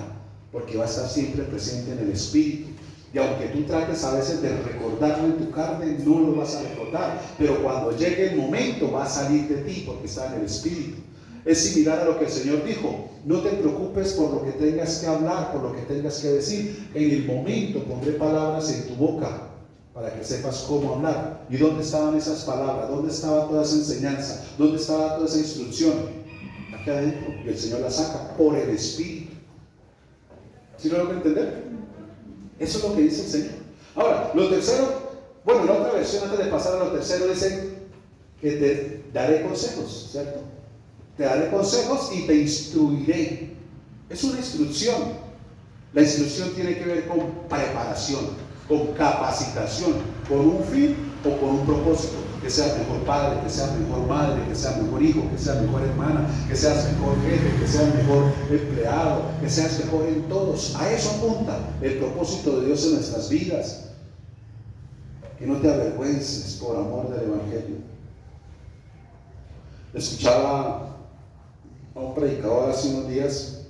porque va a estar siempre presente en el Espíritu. Y aunque tú trates a veces de recordarlo en tu carne, no lo vas a recordar, pero cuando llegue el momento va a salir de ti porque está en el Espíritu. Es similar a lo que el Señor dijo, no te preocupes por lo que tengas que hablar, por lo que tengas que decir, en el momento pondré palabras en tu boca para que sepas cómo hablar. ¿Y dónde estaban esas palabras? ¿Dónde estaba toda esa enseñanza? ¿Dónde estaba toda esa instrucción? Aquí adentro, y el Señor la saca por el Espíritu. ¿Sí lo logran entender? Eso es lo que dice el Señor. Ahora, lo tercero, bueno, en otra versión, antes de pasar a lo tercero, dice que te daré consejos, ¿cierto? Te daré consejos y te instruiré. Es una instrucción. La instrucción tiene que ver con preparación, con capacitación, con un fin o con un propósito. Que seas mejor padre, que seas mejor madre, que seas mejor hijo, que seas mejor hermana, que seas mejor jefe, que seas mejor empleado, que seas mejor en todos. A eso apunta el propósito de Dios en nuestras vidas. Que no te avergüences por amor del Evangelio. Escuchaba a un predicador hace unos días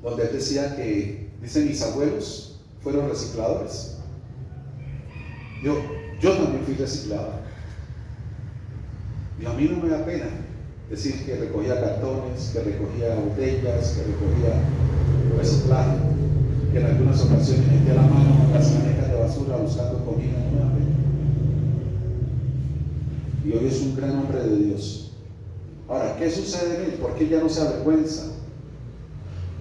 donde él decía que, dicen, mis abuelos fueron recicladores. Yo también fui reciclador. Y a mí no me da pena decir que recogía cartones, que recogía botellas, que recogía reciclaje, que en algunas ocasiones metía la mano en las canecas de basura buscando comida, no me da pena. Y hoy es un gran hombre de Dios. Ahora, ¿qué sucede en él? ¿Por qué ya no se avergüenza?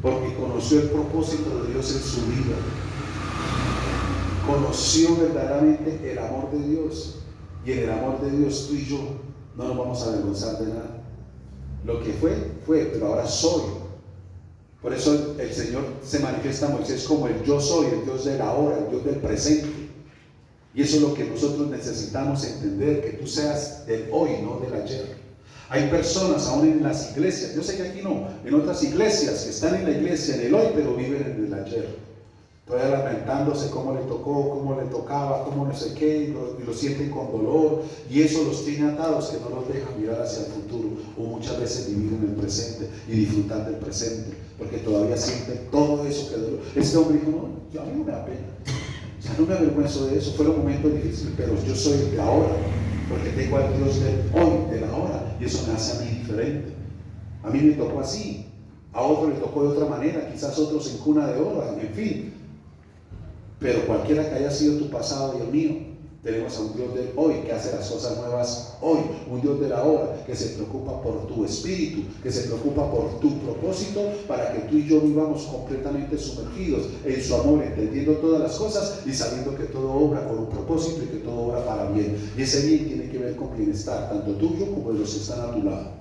Porque conoció el propósito de Dios en su vida. Conoció verdaderamente el amor de Dios, y en el amor de Dios tú y yo no nos vamos a avergonzar de nada. Lo que fue, pero ahora soy. Por eso el Señor se manifiesta a Moisés como el yo soy, el Dios del ahora, el Dios del presente. Y eso es lo que nosotros necesitamos entender, que tú seas del hoy, no del ayer. Hay personas aún en las iglesias, yo sé que aquí no, en otras iglesias que están en la iglesia en el hoy, pero viven en el ayer. Todavía lamentándose cómo le tocó, cómo le tocaba, cómo no sé qué, y lo sienten con dolor, y eso los tiene atados, que no los deja mirar hacia el futuro, o muchas veces vivir en el presente y disfrutar del presente, porque todavía sienten todo eso que dolor. Este hombre dijo, no, a mí no me da pena, o sea, no me avergüenzo de eso, fueron momentos difíciles, pero yo soy el de ahora, porque tengo al Dios del hoy, de la hora, y eso me hace a mí diferente. A mí me tocó así, a otro le tocó de otra manera, quizás otros en cuna de oro, en fin. Pero cualquiera que haya sido tu pasado y el mío, tenemos a un Dios de hoy que hace las cosas nuevas hoy, un Dios de la hora que se preocupa por tu espíritu, que se preocupa por tu propósito, para que tú y yo vivamos completamente sumergidos en su amor, entendiendo todas las cosas y sabiendo que todo obra con un propósito y que todo obra para bien. Y ese bien tiene que ver con bienestar, tanto tuyo como de los que están a tu lado.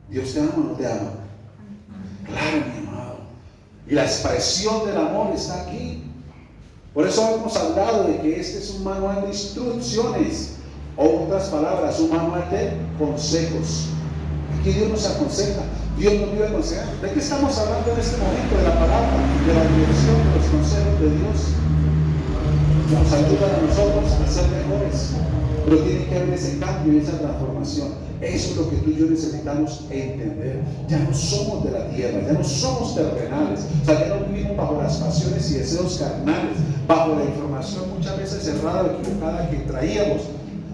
¿Dios te ama o no te ama? Claro, mi amado. Y la expresión del amor está aquí. Por eso hemos hablado de que este es un manual de instrucciones, o otras palabras, un manual de consejos. Aquí Dios nos aconseja, Dios nos vive aconsejando. ¿De qué estamos hablando en este momento? De la palabra, de la dirección, de los consejos de Dios. Nos ayudan a nosotros a ser mejores, pero tiene que haber ese cambio y esa transformación. Eso es lo que tú y yo necesitamos entender. Ya no somos de la tierra, ya no somos terrenales, o sea, ya no vivimos bajo las pasiones y deseos carnales, bajo la información muchas veces errada o equivocada que traíamos.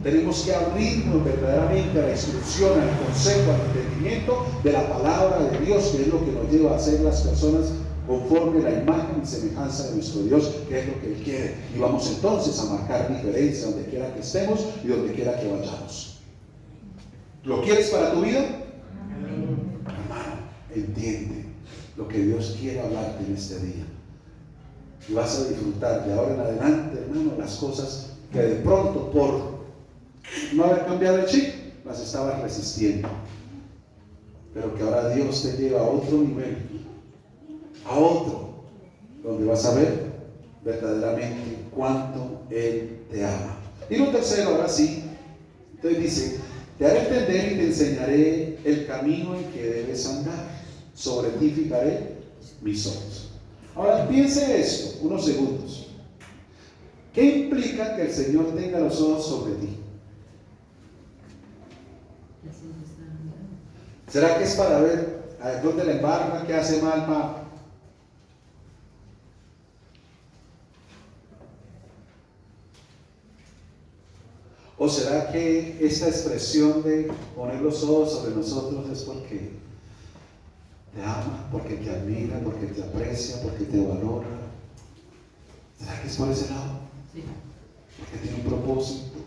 Tenemos que abrirnos verdaderamente a la instrucción, al consejo, al entendimiento de la palabra de Dios, que es lo que nos lleva a ser las personas conforme la imagen y semejanza de nuestro Dios, que es lo que Él quiere. Y vamos entonces a marcar diferencia donde quiera que estemos y donde quiera que vayamos. ¿Lo quieres para tu vida? Hermano, entiende lo que Dios quiere hablarte en este día. Y vas a disfrutar de ahora en adelante, hermano, las cosas que de pronto por no haber cambiado el chip, las estabas resistiendo, pero que ahora Dios te lleva a otro nivel, a otro, donde vas a ver verdaderamente cuánto Él te ama. Y lo tercero, ahora sí, entonces dice: te haré entender y te enseñaré el camino en que debes andar, sobre ti fijaré mis ojos. Ahora piense esto, unos segundos. ¿Qué implica que el Señor tenga los ojos sobre ti? ¿Será que es para ver a dónde le embarga, qué hace mal? ¿O será que esta expresión de poner los ojos sobre nosotros es porque te ama, porque te admira, porque te aprecia, porque te valora? ¿Será que es por ese lado? Sí. Porque tiene un propósito.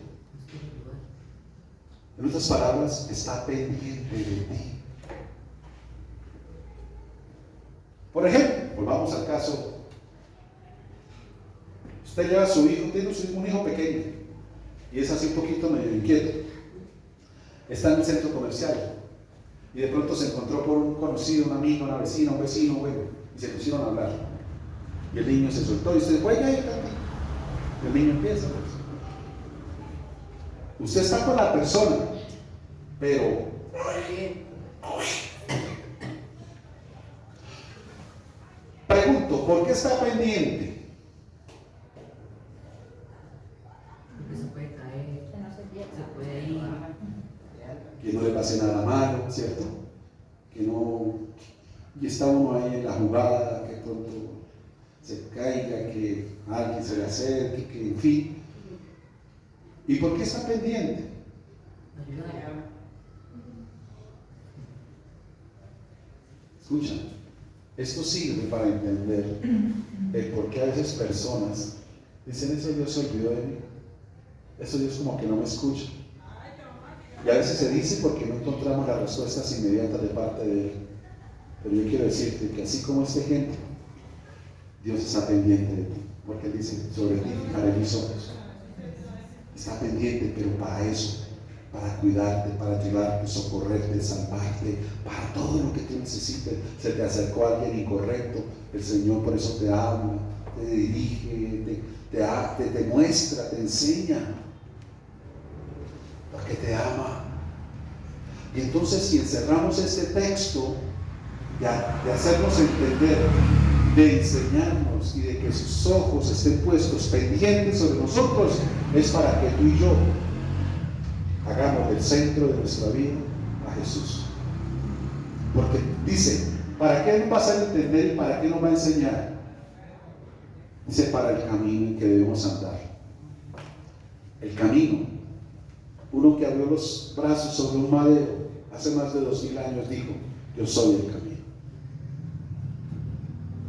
En otras palabras, está pendiente de ti. Por ejemplo, volvamos al caso. Usted lleva a su hijo, tiene un hijo pequeño, y es así un poquito medio inquieto. Está en el centro comercial, y de pronto se encontró por un conocido, un amigo, una vecina, un vecino, bueno, y se pusieron a hablar. Y el niño se soltó, y usted juega ahí, y el niño empieza, pues. Usted está con la persona, pero pregunto, ¿por qué está pendiente? Porque se puede caer, se puede ir. Que no le pase nada malo, ¿cierto? Que no, y está uno ahí en la jugada, que pronto se caiga, que alguien se le acerque, que en fin. ¿Y por qué está pendiente? Escucha, esto sirve para entender el por qué a veces personas dicen: eso Dios se olvidó de mí, eso Dios como que no me escucha. Y a veces se dice porque no encontramos las respuestas inmediatas de parte de Él. Pero yo quiero decirte que así como este ejemplo, Dios está pendiente de ti, porque Él dice: sobre ti fijaré mis ojos. Está pendiente, pero para eso, para cuidarte, para ayudarte, socorrerte, salvarte, para todo lo que tú necesites. Se te acercó alguien incorrecto, el Señor por eso te habla, te dirige, te muestra, te enseña, porque te ama. Y entonces, si encerramos este texto de hacernos entender, de enseñarnos y de que sus ojos estén puestos pendientes sobre nosotros, es para que tú y yo hagamos del centro de nuestra vida a Jesús. Porque dice: ¿para qué nos va a hacer entender y para qué nos va a enseñar? Dice: para el camino en que debemos andar. El camino. Uno que abrió los brazos sobre un madero hace más de 2000 años dijo: yo soy el camino.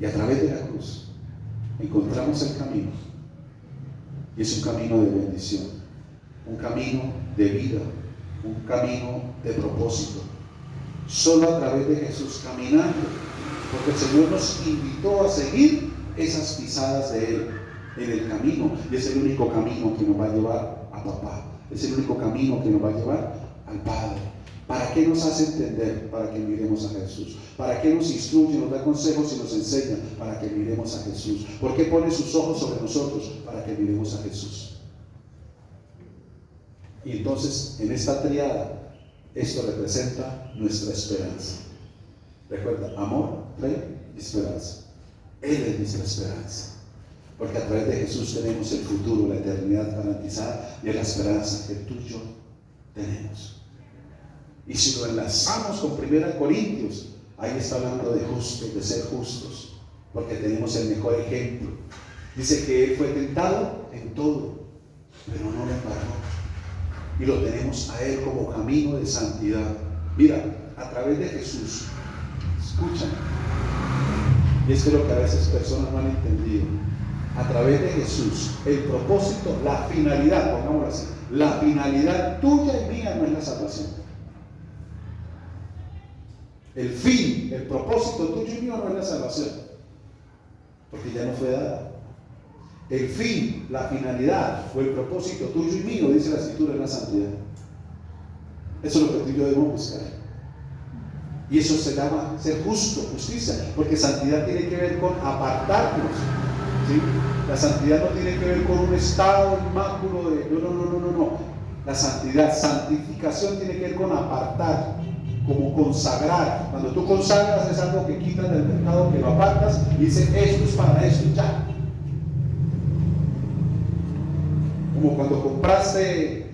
Y a través de la cruz encontramos el camino. Y es un camino de bendición, un camino de vida, un camino de propósito. Solo a través de Jesús, caminando, porque el Señor nos invitó a seguir esas pisadas de Él en el camino. Y es el único camino que nos va a llevar a papá. Es el único camino que nos va a llevar al Padre. ¿Para qué nos hace entender? Para que miremos a Jesús. ¿Para qué nos instruye, nos da consejos y nos enseña? Para que miremos a Jesús. ¿Por qué pone sus ojos sobre nosotros? Para que miremos a Jesús. Y entonces, en esta triada, esto representa nuestra esperanza. Recuerda, amor, fe y esperanza. Él es nuestra esperanza. Porque a través de Jesús tenemos el futuro, la eternidad garantizada y la esperanza que tú y yo tenemos. Y si lo enlazamos con 1 Corintios, ahí está hablando de justos, de ser justos, porque tenemos el mejor ejemplo. Dice que Él fue tentado en todo, pero no lo embargó. Y lo tenemos a Él como camino de santidad. Mira, a través de Jesús, escucha, y es que lo que a veces personas no han entendido, a través de Jesús, el propósito, la finalidad, pongámoslo así, la finalidad tuya y mía no es la salvación. El fin, el propósito tuyo y mío no es la salvación, porque ya no fue dada. El fin, la finalidad o el propósito tuyo y mío, dice la Escritura, es la santidad. Eso es lo que tú y yo debemos buscar. Y eso se llama ser justo, justicia, porque santidad tiene que ver con apartarnos, ¿sí? La santidad no tiene que ver con un estado inmáculo de no. La santidad, santificación tiene que ver con apartar, como consagrar. Cuando tú consagras es algo que quitas del mercado, que lo apartas y dices, esto es para esto y ya. Como cuando compraste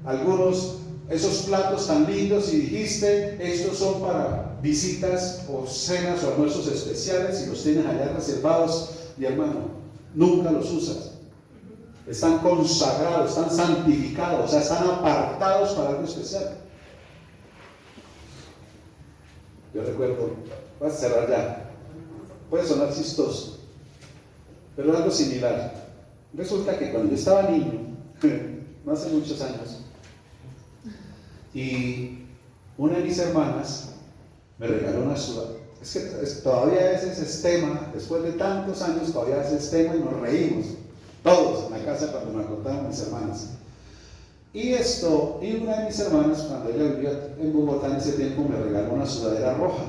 algunos, esos platos tan lindos y dijiste, estos son para visitas o cenas o almuerzos especiales y los tienes allá reservados y hermano, nunca los usas. Están consagrados, están santificados, o sea, están apartados para algo especial. Yo recuerdo, voy a cerrar ya, puede sonar chistoso, pero algo similar. Resulta que cuando yo estaba niño, no hace muchos años, y una de mis hermanas me regaló una sudadera. Es que todavía ese tema, después de tantos años, todavía ese tema y nos reímos, todos en la casa cuando me contaban mis hermanas. Y una de mis hermanas, cuando ella vivía en Bogotá en ese tiempo, me regaló una sudadera roja,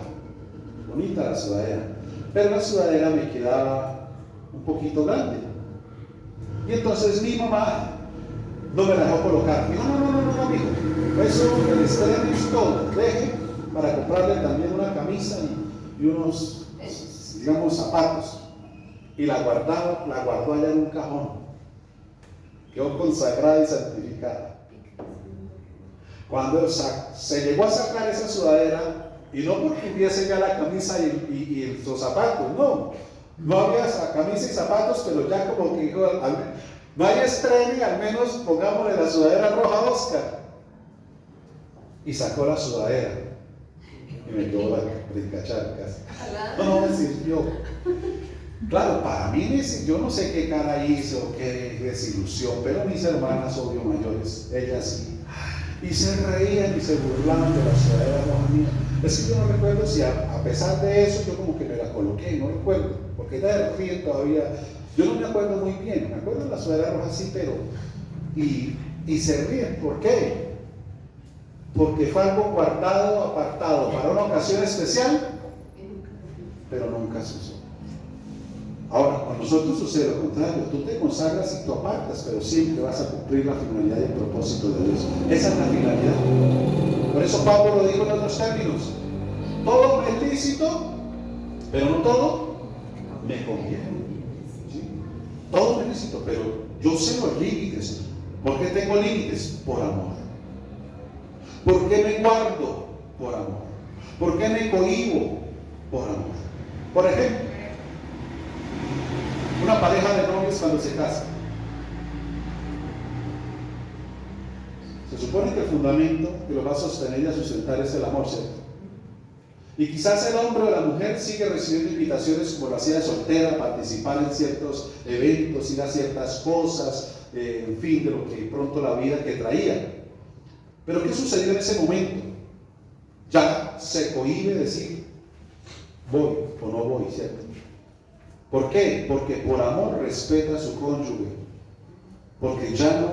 bonita la sudadera, pero la sudadera me quedaba un poquito grande. Y entonces mi mamá no me la dejó colocar. Dijo, no, mijo, eso el estreno es todo, deje para comprarle también una camisa y unos, digamos, zapatos. Y la guardó allá en un cajón. Quedó consagrada y santificada. Cuando se llegó a sacar esa sudadera, y no porque hubiese ya la camisa y los zapatos, no había camisa y zapatos, pero ya como que dijo, no hay estreno, al menos pongámosle la sudadera roja a Oscar. Y sacó la sudadera y me quedó la brincacharcas. No me sirvió. Claro, para mí, yo no sé qué cara hizo, qué desilusión, pero mis hermanas, obvio mayores, ellas sí. Y se reían y se burlaban de la sudadera roja mía. Es que yo no recuerdo si a pesar de eso yo como que me la coloqué, no recuerdo, porque ella ríe todavía. Yo no me acuerdo muy bien, me acuerdo de la sudadera roja sí, pero y se ríen. ¿Por qué? Porque fue algo guardado, apartado para una ocasión especial, pero nunca se usó. Ahora, con nosotros sucede lo contrario, tú te consagras y tú apartas, pero siempre vas a cumplir la finalidad y el propósito de Dios. Esa es la finalidad. Por eso Pablo lo dijo en otros términos: todo me es lícito, pero no todo me conviene. ¿Sí? Todo me es lícito, pero yo sé los límites. ¿Por qué tengo límites? Por amor. ¿Por qué me guardo? Por amor. ¿Por qué me cohíbo? Por amor. Por ejemplo, una pareja de novios cuando se casa, se supone que el fundamento que lo va a sostener y a sustentar es el amor, ¿cierto? Y quizás el hombre o la mujer sigue recibiendo invitaciones como lo hacía de soltera, participar en ciertos eventos, ir a ciertas cosas, en fin, de lo que pronto la vida que traía. Pero ¿qué sucedió en ese momento? Ya se cohíbe decir voy o no voy, ¿cierto? ¿Por qué? Porque por amor respeta a su cónyuge, porque ya no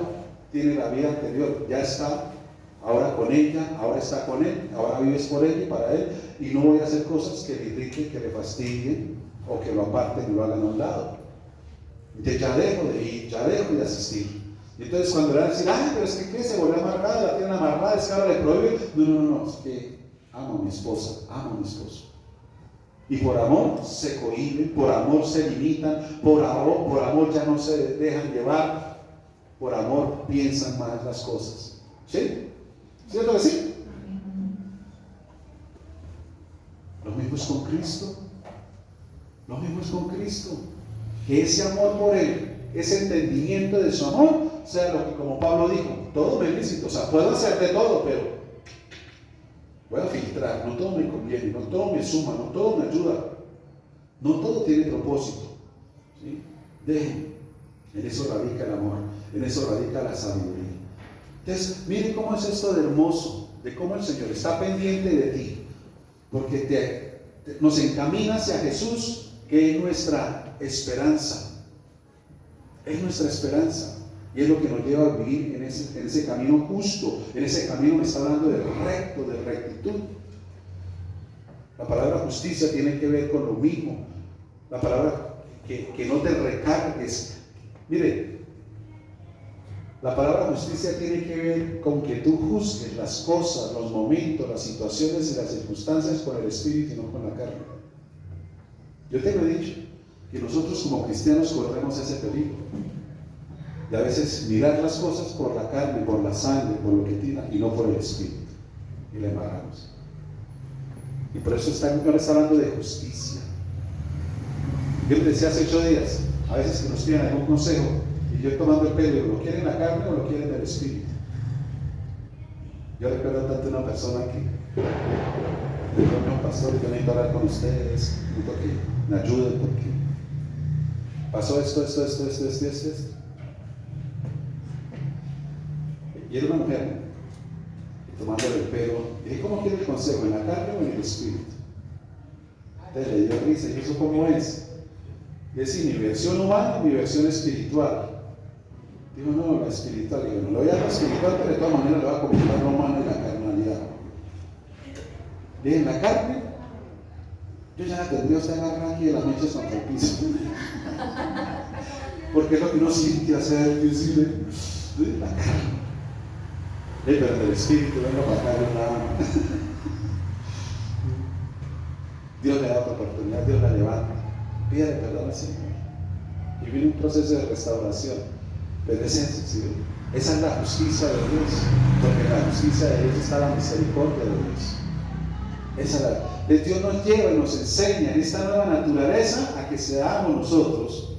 tiene la vida anterior, ya está ahora con ella, ahora está con él, ahora vives por ella y para él, y no voy a hacer cosas que le irriten, que le fastidien o que lo aparten y lo hagan a un lado. Entonces ya dejo de ir, ya dejo de asistir. Y entonces cuando le van a decir, ay, pero es que ¿qué? Se volvió amarrada, la tienen amarrada, es que ahora le prohíbe. No, es que amo a mi esposa, amo a mi esposo. Y por amor se cohíben, por amor se limitan, por amor ya no se dejan llevar, por amor piensan más las cosas. ¿Sí? ¿Cierto que sí? Lo mismo es con Cristo. Lo mismo es con Cristo. Que ese amor por Él, ese entendimiento de su amor, sea lo que, como Pablo dijo, todo me es lícito. O sea, puedo hacer de todo, pero voy a filtrar. No todo me conviene, no todo me suma, no todo me ayuda. No todo tiene propósito. ¿Sí? Dejen. En eso radica el amor, en eso radica la sabiduría. Entonces, miren cómo es esto de hermoso, de cómo el Señor está pendiente de ti, porque nos encamina hacia Jesús, que es nuestra esperanza. Es nuestra esperanza. Y es lo que nos lleva a vivir en ese camino justo. En ese camino me está hablando de recto, de rectitud. La palabra justicia tiene que ver con lo mismo. La palabra que no te recargues. Mire, la palabra justicia tiene que ver con que tú juzgues las cosas, los momentos, las situaciones y las circunstancias con el Espíritu y no con la carne. Yo te lo he dicho, que nosotros como cristianos corremos ese peligro. Y a veces mirar las cosas por la carne, por la sangre, por lo que tira, y no por el Espíritu. Y le embarramos. Y por eso no está hablando de justicia. Yo le decía hace 8 días, a veces que nos piden algún consejo, y yo tomando el pelo, ¿lo quieren la carne o lo quieren el Espíritu? Yo recuerdo tanto una persona que le dijo, no, pastor, yo necesito hablar con ustedes, necesito que me ayuden porque pasó esto. Y era una mujer, tomándole el pelo, y dije, ¿cómo quiere el consejo? ¿En la carne o en el Espíritu? Entonces le dio risa, ¿y eso cómo es? Y es decir, mi versión humana y mi versión espiritual. Digo, no, la espiritual. Digo, no le voy a dar la espiritual, pero de todas maneras le voy a comentar lo humano y la carnalidad. Dije, en la carne, yo ya la tendría usted agarrar aquí de las mechas contra el piso. Porque es lo que uno siente hacer, decirle, la carne. Pero en el Espíritu, venga para acá, Dios la ama. Dios le da otra oportunidad, Dios la levanta. Pídale perdón al Señor. Y viene un proceso de restauración. Pero es eso, ¿sí? Esa es la justicia de Dios. Porque en la justicia de Dios está la misericordia de Dios. Dios nos lleva y nos enseña en esta nueva naturaleza a que seamos nosotros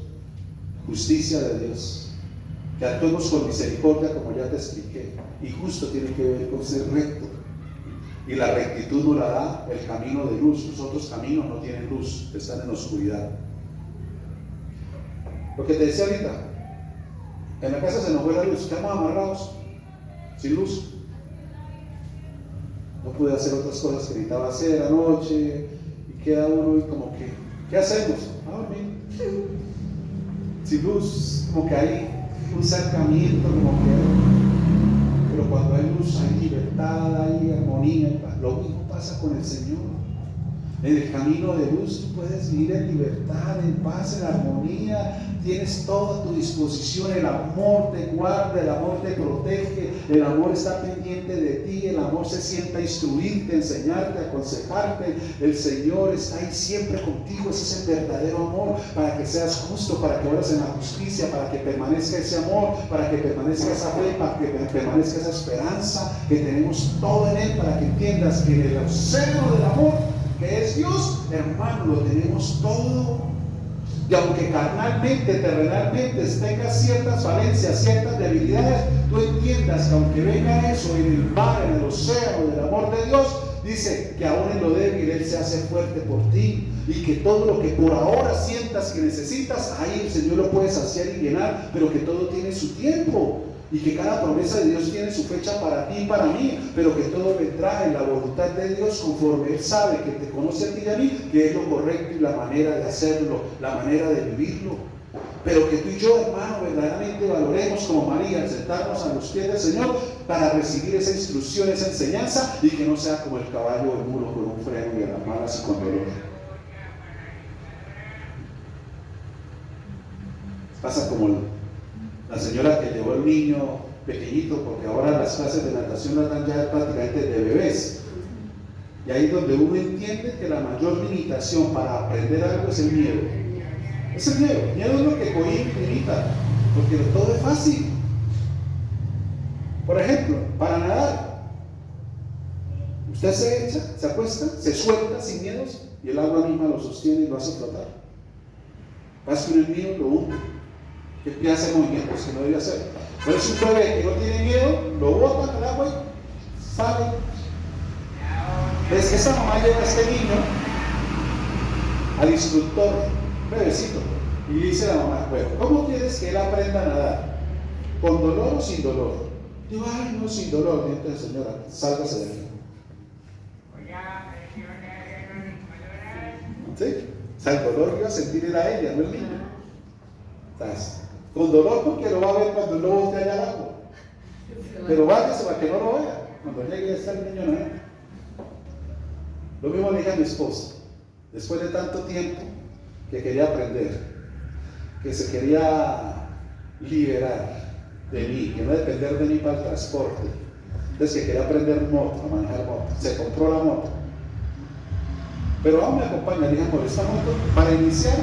justicia de Dios. Que actuemos con misericordia, como ya te expliqué. Y justo tiene que ver con ser recto. Y la rectitud nos la da el camino de luz. Los otros caminos no tienen luz, están en oscuridad. Lo que te decía ahorita, en la casa se nos fue la luz, quedamos amarrados, sin luz. No pude hacer otras cosas que necesitaba hacer anoche, y queda uno y como que, ¿qué hacemos? A dormir. Sin luz, como que hay un acercamiento, como que, pero cuando hay luz hay libertad, hay armonía. Lo mismo pasa con el Señor. En el camino de luz tú puedes vivir en libertad, en paz, en armonía. Tienes todo a tu disposición. El amor te guarda, el amor te protege, el amor está pendiente de ti, el amor se sienta a instruirte, a enseñarte, a aconsejarte. El Señor está ahí siempre contigo. Ese es el verdadero amor, para que seas justo, para que obras en la justicia, para que permanezca ese amor, para que permanezca esa fe, para que permanezca esa esperanza, que tenemos todo en Él, para que entiendas que en el océano del amor, que es Dios, hermano, lo tenemos todo. Y aunque carnalmente, terrenalmente tengas ciertas falencias, ciertas debilidades, tú entiendas que aunque venga eso en el mar, en el océano del amor de Dios, dice que aún en lo débil Él se hace fuerte por ti, y que todo lo que por ahora sientas que necesitas, ahí el Señor lo puede saciar y llenar, pero que todo tiene su tiempo. Y que cada promesa de Dios tiene su fecha para ti y para mí, pero que todo vendrá en la voluntad de Dios conforme Él sabe, que te conoce a ti y a mí, que es lo correcto y la manera de hacerlo, la manera de vivirlo. Pero que tú y yo, hermano, verdaderamente valoremos como María, sentarnos a los pies del Señor para recibir esa instrucción, esa enseñanza, y que no sea como el caballo del muro con un freno y a las malas y con dolor. Pasa como la señora que llevó al niño pequeñito, porque ahora las clases de natación las dan ya prácticamente de bebés. Y ahí es donde uno entiende que la mayor limitación para aprender algo es el miedo. Es el miedo. El miedo es lo que cohíbe y limita, porque todo es fácil. Por ejemplo, para nadar, usted se echa, se acuesta, se suelta sin miedos y el agua misma lo sostiene y lo hace flotar. Pasa que el miedo lo hunde, que empieza a hacer movimientos que no debe hacer. Pero es un bebé que no tiene miedo, lo botan al agua y sale. ¿Ves? Esa mamá lleva a este niño al instructor, bebecito, y le dice a la mamá, bueno, ¿cómo quieres que él aprenda a nadar? ¿Con dolor o sin dolor? Digo, ay, no, sin dolor. Entonces, señora, sálgase de aquí. ¿Sí? O sea, el dolor que iba a sentir era ella, no el niño. ¿Sabes? Con dolor porque lo va a ver cuando él lo bote allá al agua. Pero váyase para que no lo vea. Cuando llegue a estar el niño, no. Lo mismo le dije a mi esposa. Después de tanto tiempo que quería aprender, que se quería liberar de mí, que no depender de mí para el transporte. Entonces que quería aprender moto, a manejar moto. Se compró la moto. Pero aún me acompaña, dije, por esta moto, para iniciar,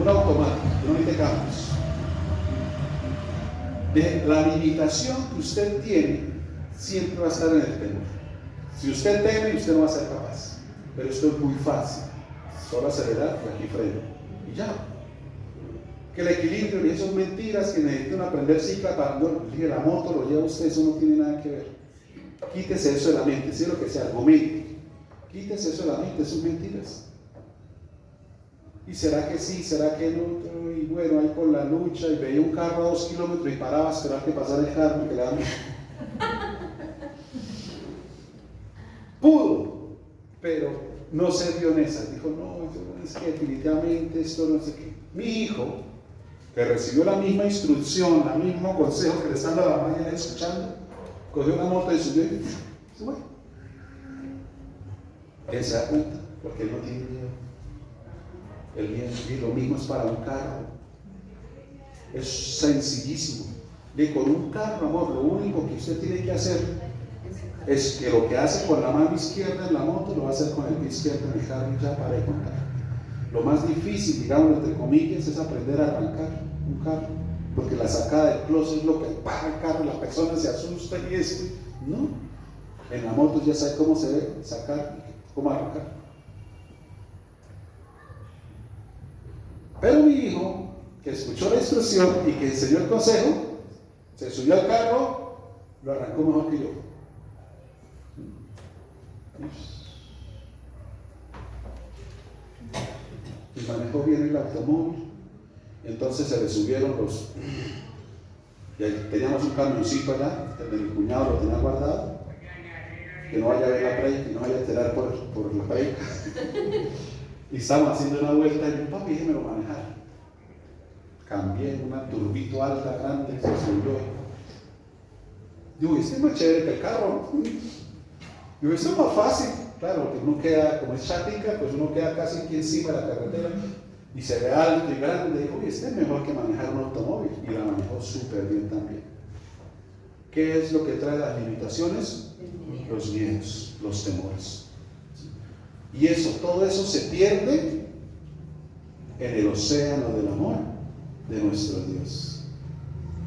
un automático, que no necesite cambios. Dije, la limitación que usted tiene siempre va a estar en el temor. Si usted teme, usted no va a ser capaz. Pero esto es muy fácil. Solo acelerar y aquí freno. Y ya. Que el equilibrio y eso son mentiras, que necesitan aprender cicla para dije, la moto lo lleva usted, eso no tiene nada que ver. Quítese eso de la mente, sea lo que sea, argumente. Quítese eso de la mente, son mentiras. ¿Y será que sí? ¿Será que no? Y bueno, ahí con la lucha, y veía un carro a 2 kilómetros y paraba a esperar que pasara el carro y que le daba. Pudo, pero no se dio en esa. Dijo, no, es que definitivamente esto no sé qué. Mi hijo, que recibió la misma instrucción, el mismo consejo que le están dando a la mañana escuchando, cogió una moto y subió y se fue. Él se da cuenta, porque él no tiene miedo. El miedo, y lo mismo es para un carro. Es sencillísimo. Y con un carro, amor, lo único que usted tiene que hacer es que lo que hace con la mano izquierda en la moto, lo va a hacer con el pie izquierdo en el carro y ya para de contar. Lo más difícil, digamos, entre comillas, es aprender a arrancar un carro, porque la sacada del close es lo que para el carro, la persona se asusta y esto, no. En la moto ya sabe cómo se debe sacar, cómo arrancar. Pero mi hijo, que escuchó la instrucción y que enseñó el consejo, se subió al carro, lo arrancó mejor que yo. Y manejó bien el automóvil. Entonces se le subieron los. Y ahí teníamos un camioncito allá, el de mi cuñado lo tenía guardado, que no vaya a ver la predica, que no vaya a enterar por la predica. Y estábamos haciendo una vuelta y yo, papi, déjemelo manejar. Cambié una turbito alta, grande, se subió. Digo, este es más chévere que el carro. Digo, esto es más fácil. Claro, porque uno queda, como es chatica, pues uno queda casi aquí encima de la carretera y se ve alto y grande. Digo, oye, este es mejor que manejar un automóvil. Y la manejó súper bien también. ¿Qué es lo que trae las limitaciones? Los miedos, los temores. Y eso, todo eso se pierde en el océano del amor de nuestro Dios.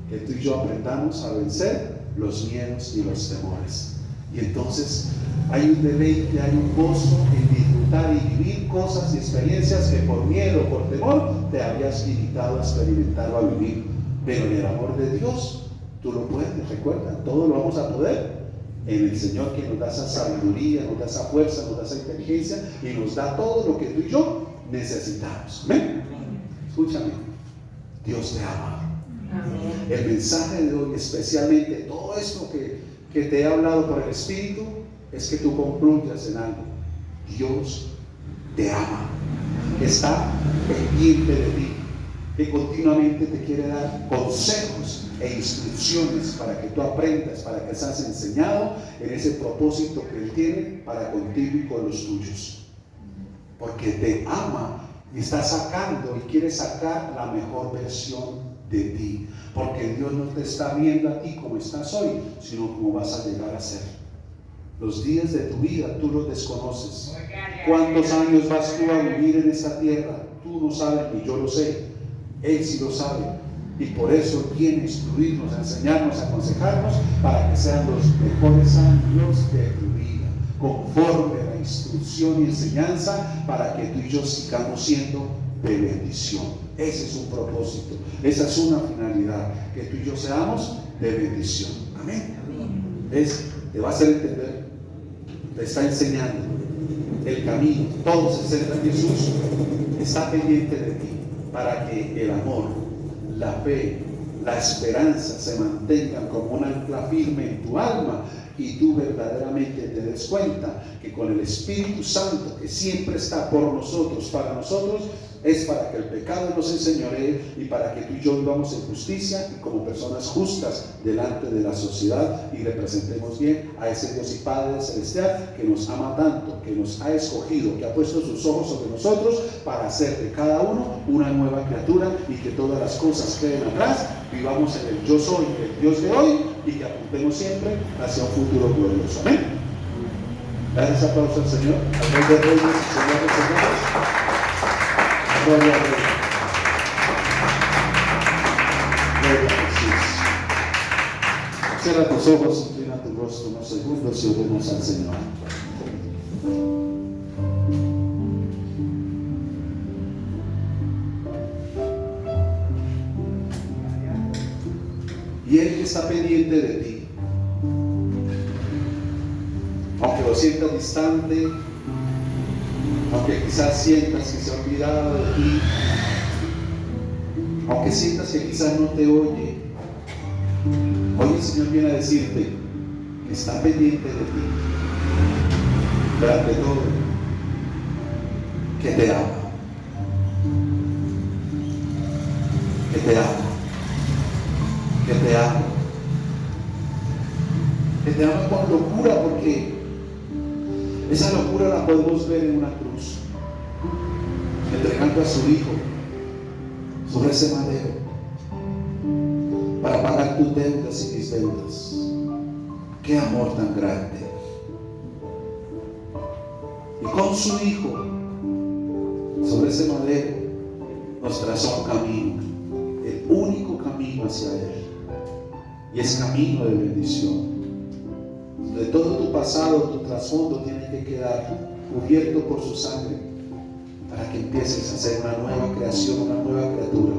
Que tú y yo aprendamos a vencer los miedos y los temores. Y entonces hay un deleite, hay un gozo en disfrutar y vivir cosas y experiencias que por miedo, por temor, te habías limitado a experimentar o a vivir. Pero en el amor de Dios, tú lo puedes, recuerda, todo lo vamos a poder en el Señor, que nos da esa sabiduría, nos da esa fuerza, nos da esa inteligencia y nos da todo lo que tú y yo necesitamos. ¿Amén? Escúchame, Dios te ama. Amén. El mensaje de hoy, especialmente todo esto que te he hablado por el Espíritu, es que tú concluyas en algo. Dios te ama. que está pendiente de ti, que continuamente te quiere dar consejos e instrucciones para que tú aprendas, para que seas enseñado en ese propósito que Él tiene para contigo y con los tuyos. Porque te ama y está sacando y quiere sacar la mejor versión de ti. Porque Dios no te está viendo a ti como estás hoy, sino como vas a llegar a ser. Los días de tu vida tú los desconoces. ¿Cuántos años vas tú a vivir en esta tierra? Tú no sabes, ni yo lo sé. Él sí lo sabe. Y por eso viene a instruirnos, a enseñarnos, a aconsejarnos para que sean los mejores años de tu vida, conforme a la instrucción y enseñanza, para que tú y yo sigamos siendo de bendición. Ese es un propósito, esa es una finalidad, que tú y yo seamos de bendición. Amén. Te va a hacer entender, te está enseñando el camino, todo se centra en Jesús, está pendiente de ti, para que el amor, la fe, la esperanza se mantengan como un ancla firme en tu alma, y tú verdaderamente te des cuenta que con el Espíritu Santo que siempre está por nosotros, para nosotros, es para que el pecado nos enseñoree y para que tú y yo vivamos en justicia y como personas justas delante de la sociedad y representemos bien a ese Dios y Padre celestial que nos ama tanto, que nos ha escogido, que ha puesto sus ojos sobre nosotros para hacer de cada uno una nueva criatura y que todas las cosas queden atrás, vivamos en el yo soy, el Dios de hoy, y que apuntemos siempre hacia un futuro glorioso. Amén. Gracias, aplauso al Señor, al Rey de Reyes, Señor de Señores. Gloria a Dios. Gloria a Jesús. Cierra tus ojos, inclina tu rostro unos segundos y oremos al Señor. Y Él que está pendiente de ti, aunque lo sientas distante, aunque quizás sientas que se ha olvidado de ti, aunque sientas que quizás no te oye, hoy el Señor viene a decirte que está pendiente de ti, pero ante todo, que te ama, que te ama, que te ama, que te ama con locura, porque esa locura la podemos ver en una cruz, entregando a su Hijo sobre ese madero para pagar tus deudas y mis deudas. Qué amor tan grande. Y con su Hijo sobre ese madero nos trazó un camino, el único camino hacia Él, y es camino de bendición. De todo tu pasado, tu trasfondo tiene que quedar cubierto por su sangre para que empieces a ser una nueva creación, una nueva criatura.